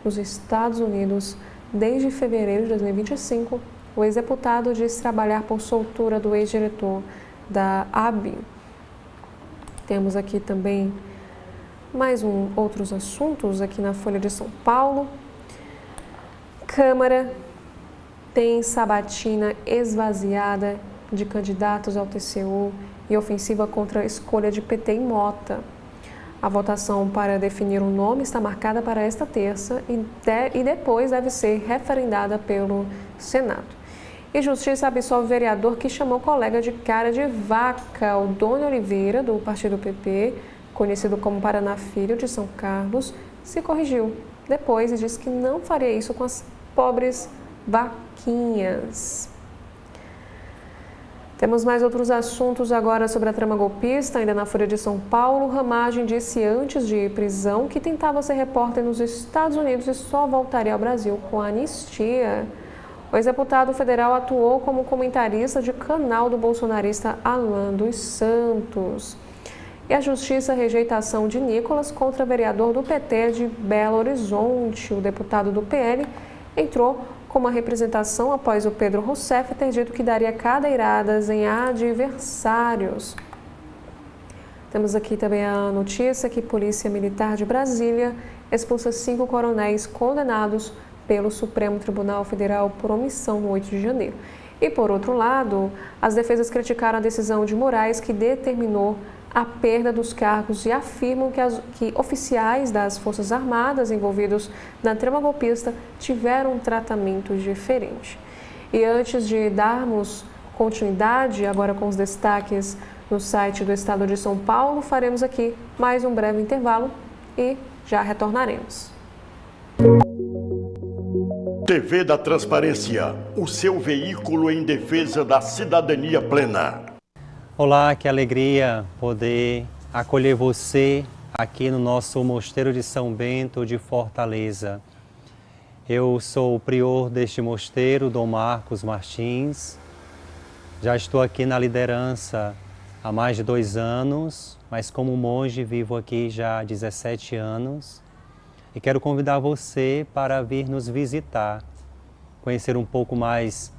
Nos Estados Unidos, desde fevereiro de 2025, o ex-deputado disse trabalhar por soltura do ex-diretor da ABIN. Temos aqui também outros assuntos aqui na Folha de São Paulo. Câmara tem sabatina esvaziada de candidatos ao TCU e ofensiva contra a escolha de PT em Mota. A votação para definir o nome está marcada para esta terça e depois deve ser referendada pelo Senado. E Justiça absolve o vereador que chamou colega de cara de vaca. O Doni Oliveira, do partido PP, conhecido como Paraná Filho de São Carlos, se corrigiu depois e disse que não faria isso com as pobres vaquinhas. Temos mais outros assuntos agora sobre a trama golpista, ainda na Folha de São Paulo. Ramagem disse antes de prisão que tentava ser repórter nos Estados Unidos e só voltaria ao Brasil com a anistia. O ex-deputado federal atuou como comentarista de canal do bolsonarista Alan dos Santos. E a Justiça rejeita a ação de Nicolas contra vereador do PT de Belo Horizonte. O deputado do PL entrou com uma representação após o Pedro Rousseff ter dito que daria cadeiradas em adversários. Temos aqui também a notícia que Polícia Militar de Brasília expulsa 5 coronéis condenados pelo Supremo Tribunal Federal por omissão no 8 de janeiro. E, por outro lado, as defesas criticaram a decisão de Moraes que determinou a perda dos cargos e afirmam que oficiais das Forças Armadas envolvidos na trama golpista tiveram um tratamento diferente. E antes de darmos continuidade, agora com os destaques no site do Estado de São Paulo, faremos aqui mais um breve intervalo e já retornaremos. TV da Transparência, o seu veículo em defesa da cidadania plena. Olá, que alegria poder acolher você aqui no nosso Mosteiro de São Bento de Fortaleza. Eu sou o prior deste mosteiro, Dom Marcos Martins. Já estou aqui na liderança há mais de 2 anos, mas como monge vivo aqui já há 17 anos. E quero convidar você para vir nos visitar, conhecer um pouco mais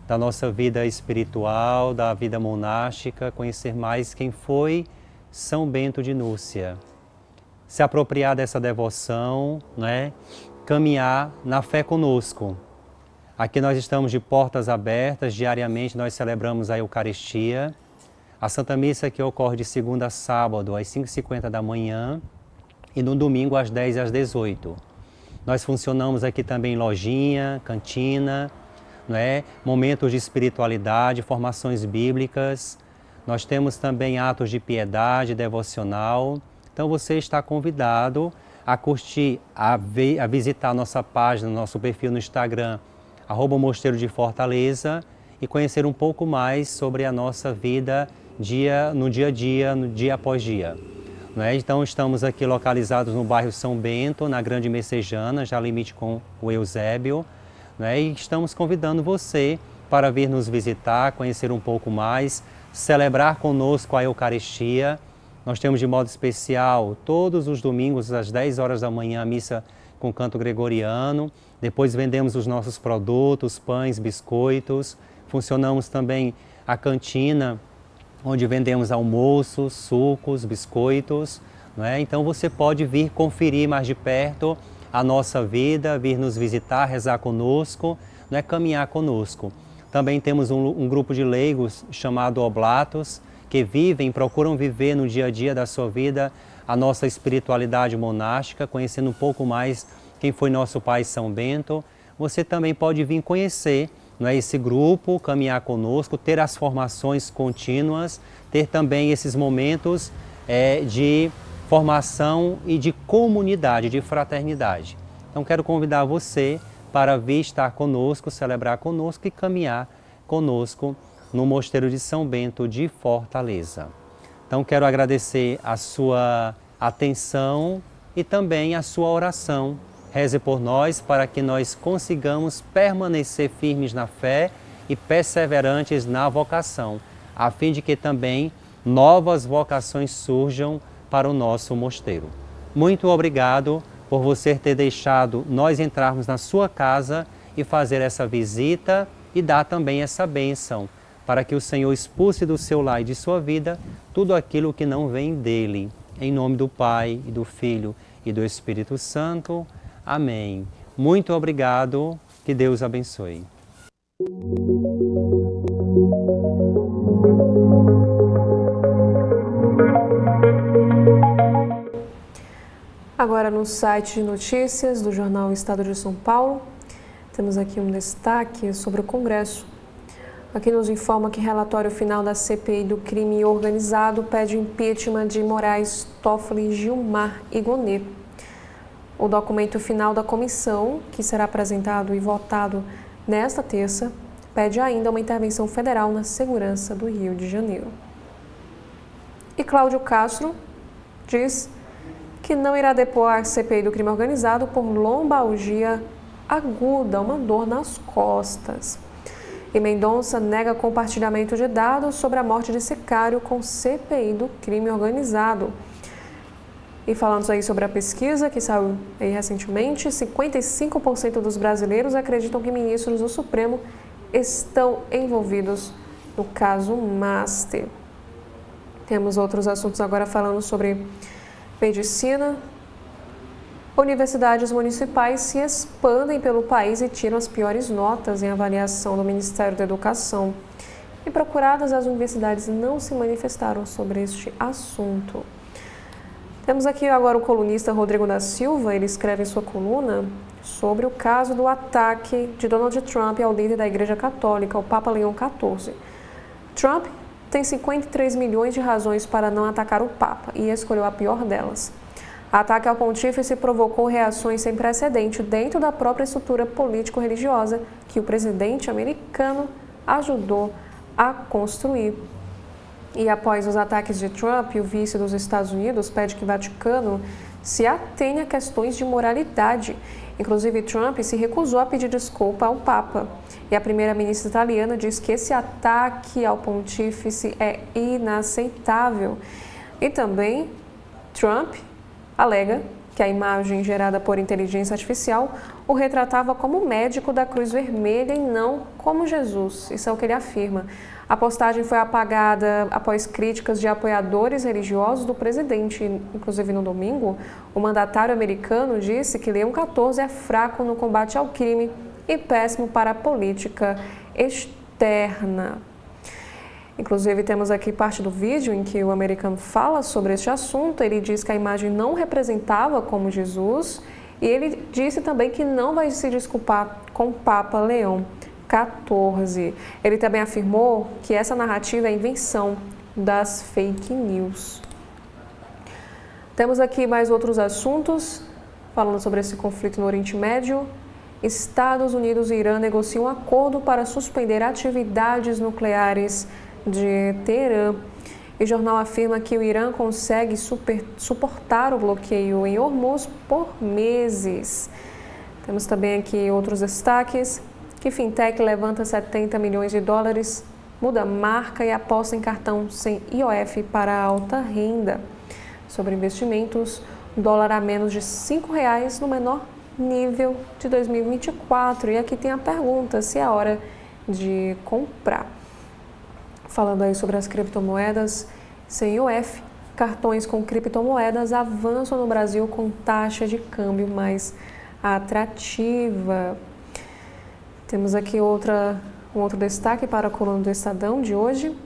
da nossa vida espiritual, da vida monástica, conhecer mais quem foi São Bento de Núrcia. Se apropriar dessa devoção, né? Caminhar na fé conosco. Aqui nós estamos de portas abertas, diariamente nós celebramos a Eucaristia. A Santa Missa que ocorre de segunda a sábado às 5h50 da manhã e no domingo às 10 e às 18. Nós funcionamos aqui também em lojinha, cantina, momentos de espiritualidade, formações bíblicas. Nós temos também atos de piedade, devocional. Então você está convidado a curtir, a visitar a nossa página, nosso perfil no Instagram, @Mosteiro de Fortaleza, e conhecer um pouco mais sobre a nossa vida no dia a dia, no dia após dia. Então estamos aqui localizados no bairro São Bento, na Grande Messejana, já limite com o Eusébio, e estamos convidando você para vir nos visitar, conhecer um pouco mais, celebrar conosco a Eucaristia. Nós temos de modo especial todos os domingos às 10 horas da manhã a missa com canto gregoriano, depois vendemos os nossos produtos, pães, biscoitos, funcionamos também a cantina, onde vendemos almoços, sucos, biscoitos. Então você pode vir conferir mais de perto a nossa vida, vir nos visitar, rezar conosco, caminhar conosco. Também temos um grupo de leigos chamado Oblatos, que procuram viver no dia a dia da sua vida a nossa espiritualidade monástica, conhecendo um pouco mais quem foi nosso Pai São Bento. Você também pode vir conhecer esse grupo, caminhar conosco, ter as formações contínuas, ter também esses momentos de formação e de comunidade, de fraternidade. Então quero convidar você para vir estar conosco, celebrar conosco e caminhar conosco no Mosteiro de São Bento de Fortaleza. Então quero agradecer a sua atenção e também a sua oração. Reze por nós para que nós consigamos permanecer firmes na fé e perseverantes na vocação, a fim de que também novas vocações surjam para o nosso mosteiro. Muito obrigado por você ter deixado nós entrarmos na sua casa e fazer essa visita e dar também essa bênção, para que o Senhor expulse do seu lar e de sua vida tudo aquilo que não vem dele. Em nome do Pai, e do Filho e do Espírito Santo. Amém. Muito obrigado. Que Deus abençoe. Agora no site de notícias do jornal Estado de São Paulo, temos aqui um destaque sobre o Congresso. Aqui nos informa que relatório final da CPI do crime organizado pede impeachment de Moraes, Toffoli, Gilmar e Gonê. O documento final da comissão, que será apresentado e votado nesta terça, pede ainda uma intervenção federal na segurança do Rio de Janeiro. E Cláudio Castro diz que não irá depor a CPI do crime organizado por lombalgia aguda, uma dor nas costas. E Mendonça nega compartilhamento de dados sobre a morte de sicário com CPI do crime organizado. E falando aí sobre a pesquisa que saiu aí recentemente, 55% dos brasileiros acreditam que ministros do Supremo estão envolvidos no caso Master. Temos outros assuntos agora falando sobre medicina. Universidades municipais se expandem pelo país e tiram as piores notas em avaliação do Ministério da Educação. E procuradas, as universidades não se manifestaram sobre este assunto. Temos aqui agora o colunista Rodrigo da Silva. Ele escreve em sua coluna sobre o caso do ataque de Donald Trump ao líder da Igreja Católica, o Papa Leão XIV. Trump tem 53 milhões de razões para não atacar o Papa e escolheu a pior delas. O ataque ao pontífice provocou reações sem precedente dentro da própria estrutura político-religiosa que o presidente americano ajudou a construir. E após os ataques de Trump, o vice dos Estados Unidos pede que o Vaticano se atenha a questões de moralidade. Inclusive, Trump se recusou a pedir desculpa ao Papa. E a primeira-ministra italiana diz que esse ataque ao pontífice é inaceitável. E também, Trump alega que a imagem gerada por inteligência artificial o retratava como médico da Cruz Vermelha e não como Jesus. Isso é o que ele afirma. A postagem foi apagada após críticas de apoiadores religiosos do presidente. Inclusive, no domingo, o mandatário americano disse que Leão XIV é fraco no combate ao crime e péssimo para a política externa. Inclusive, temos aqui parte do vídeo em que o americano fala sobre este assunto. Ele diz que a imagem não representava como Jesus e ele disse também que não vai se desculpar com o Papa Leão XIV. Ele também afirmou que essa narrativa é invenção das fake news. Temos aqui mais outros assuntos falando sobre esse conflito no Oriente Médio. Estados Unidos e Irã negociam um acordo para suspender atividades nucleares de Teherã. E o jornal afirma que o Irã consegue suportar o bloqueio em Hormuz por meses. Temos também aqui outros destaques, que fintech levanta 70 milhões de dólares, muda marca e aposta em cartão sem IOF para alta renda. Sobre investimentos, dólar a menos de R$ 5,00 no menor nível de 2024. E aqui tem a pergunta, se é hora de comprar. Falando aí sobre as criptomoedas, sem IOF, cartões com criptomoedas avançam no Brasil com taxa de câmbio mais atrativa. Temos aqui um outro destaque para a coluna do Estadão de hoje.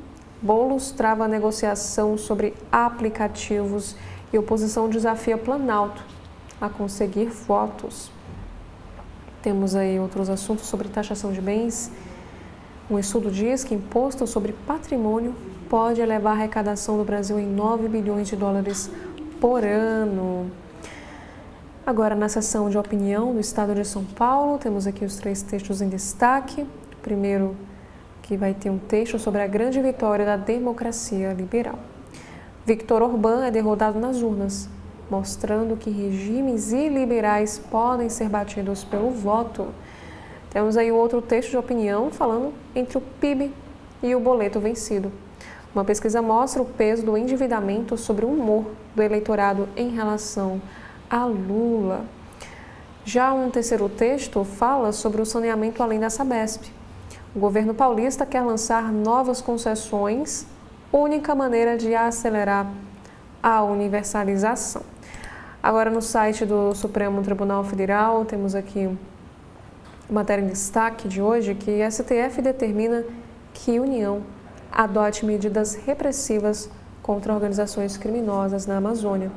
Boulos trava a negociação sobre aplicativos e oposição desafia Planalto a conseguir votos. Temos aí outros assuntos sobre taxação de bens. Um estudo diz que imposto sobre patrimônio pode elevar a arrecadação do Brasil em 9 bilhões de dólares por ano. Agora, na seção de opinião do Estado de São Paulo, temos aqui os 3 textos em destaque. O primeiro, que vai ter um texto sobre a grande vitória da democracia liberal. Viktor Orbán é derrotado nas urnas, mostrando que regimes iliberais podem ser batidos pelo voto. Temos aí outro texto de opinião falando entre o PIB e o boleto vencido. Uma pesquisa mostra o peso do endividamento sobre o humor do eleitorado em relação a Lula. Já um terceiro texto fala sobre o saneamento além da Sabesp. O governo paulista quer lançar novas concessões, única maneira de acelerar a universalização. Agora, no site do Supremo Tribunal Federal, temos aqui matéria em destaque de hoje que a STF determina que a União adote medidas repressivas contra organizações criminosas na Amazônia.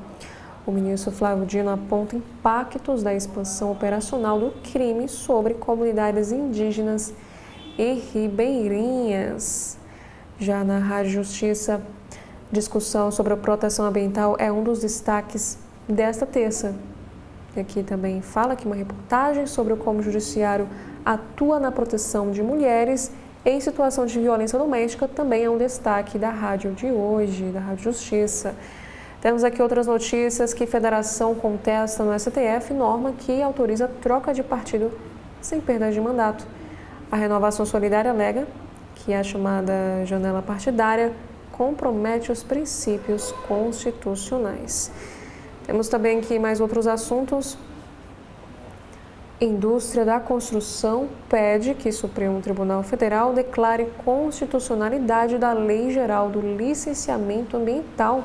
O ministro Flávio Dino aponta impactos da expansão operacional do crime sobre comunidades indígenas e ribeirinhas. Já na Rádio Justiça, discussão sobre a proteção ambiental é um dos destaques desta terça. E aqui também fala que uma reportagem sobre como o judiciário atua na proteção de mulheres em situação de violência doméstica também é um destaque da rádio de hoje, da Rádio Justiça. Temos aqui outras notícias que a federação contesta no STF norma que autoriza troca de partido sem perda de mandato. A Renovação Solidária alega que a chamada janela partidária compromete os princípios constitucionais. Temos também aqui mais outros assuntos. Indústria da construção pede que o Supremo Tribunal Federal declare constitucionalidade da Lei Geral do Licenciamento Ambiental.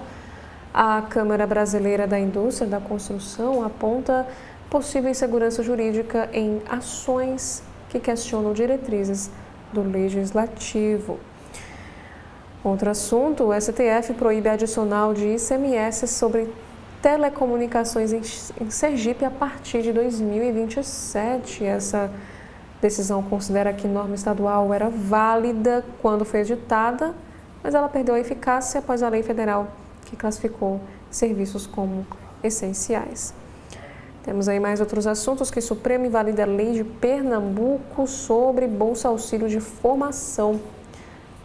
A Câmara Brasileira da Indústria da Construção aponta possível insegurança jurídica em ações que questionam diretrizes do Legislativo. Outro assunto, o STF proíbe adicional de ICMS sobre telecomunicações em Sergipe a partir de 2027. Essa decisão considera que a norma estadual era válida quando foi editada, mas ela perdeu a eficácia após a lei federal que classificou serviços como essenciais. Temos aí mais outros assuntos, que o Supremo invalida a lei de Pernambuco sobre Bolsa Auxílio de Formação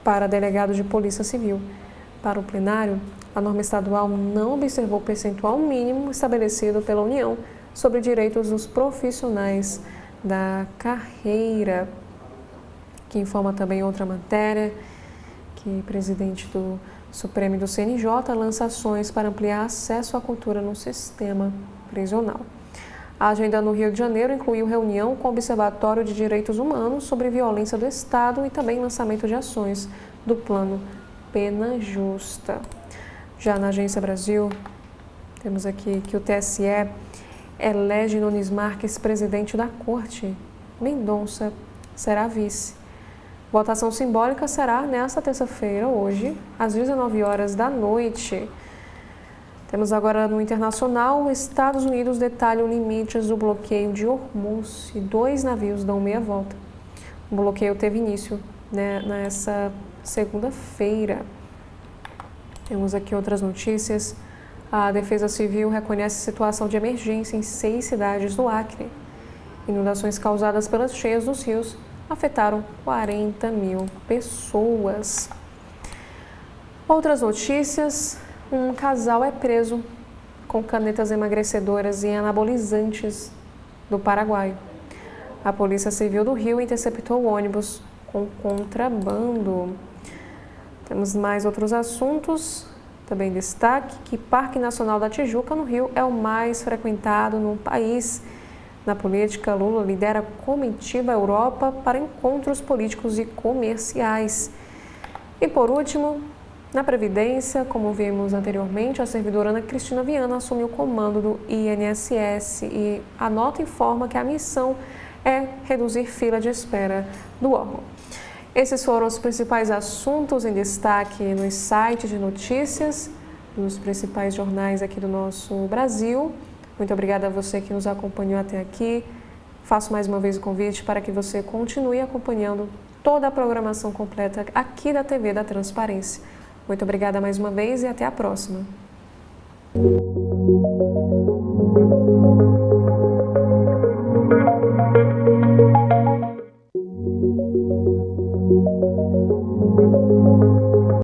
para delegado de Polícia Civil. Para o plenário, a norma estadual não observou o percentual mínimo estabelecido pela União sobre direitos dos profissionais da carreira. Que informa também outra matéria, que o presidente do Supremo e do CNJ lança ações para ampliar acesso à cultura no sistema prisional. A agenda no Rio de Janeiro incluiu reunião com o Observatório de Direitos Humanos sobre Violência do Estado e também lançamento de ações do Plano Pena Justa. Já na Agência Brasil, temos aqui que o TSE elege Nunes Marques presidente da Corte. Mendonça será vice. Votação simbólica será nesta terça-feira, hoje, às 19 horas da noite. Temos agora no internacional, Estados Unidos detalham limites do bloqueio de Hormuz e 2 navios dão meia volta. O bloqueio teve início nessa segunda-feira. Temos aqui outras notícias. A Defesa Civil reconhece situação de emergência em 6 cidades do Acre. Inundações causadas pelas cheias dos rios afetaram 40 mil pessoas. Outras notícias: um casal é preso com canetas emagrecedoras e anabolizantes do Paraguai. A Polícia Civil do Rio interceptou o ônibus com contrabando. Temos mais outros assuntos. Também destaque que Parque Nacional da Tijuca, no Rio, é o mais frequentado no país. Na política, Lula lidera a comitiva Europa para encontros políticos e comerciais. E por último, na Previdência, como vimos anteriormente, a servidora Ana Cristina Viana assumiu o comando do INSS e a nota informa que a missão é reduzir fila de espera do órgão. Esses foram os principais assuntos em destaque nos sites de notícias dos principais jornais aqui do nosso Brasil. Muito obrigada a você que nos acompanhou até aqui. Faço mais uma vez o convite para que você continue acompanhando toda a programação completa aqui da TV da Transparência. Muito obrigada mais uma vez e até a próxima.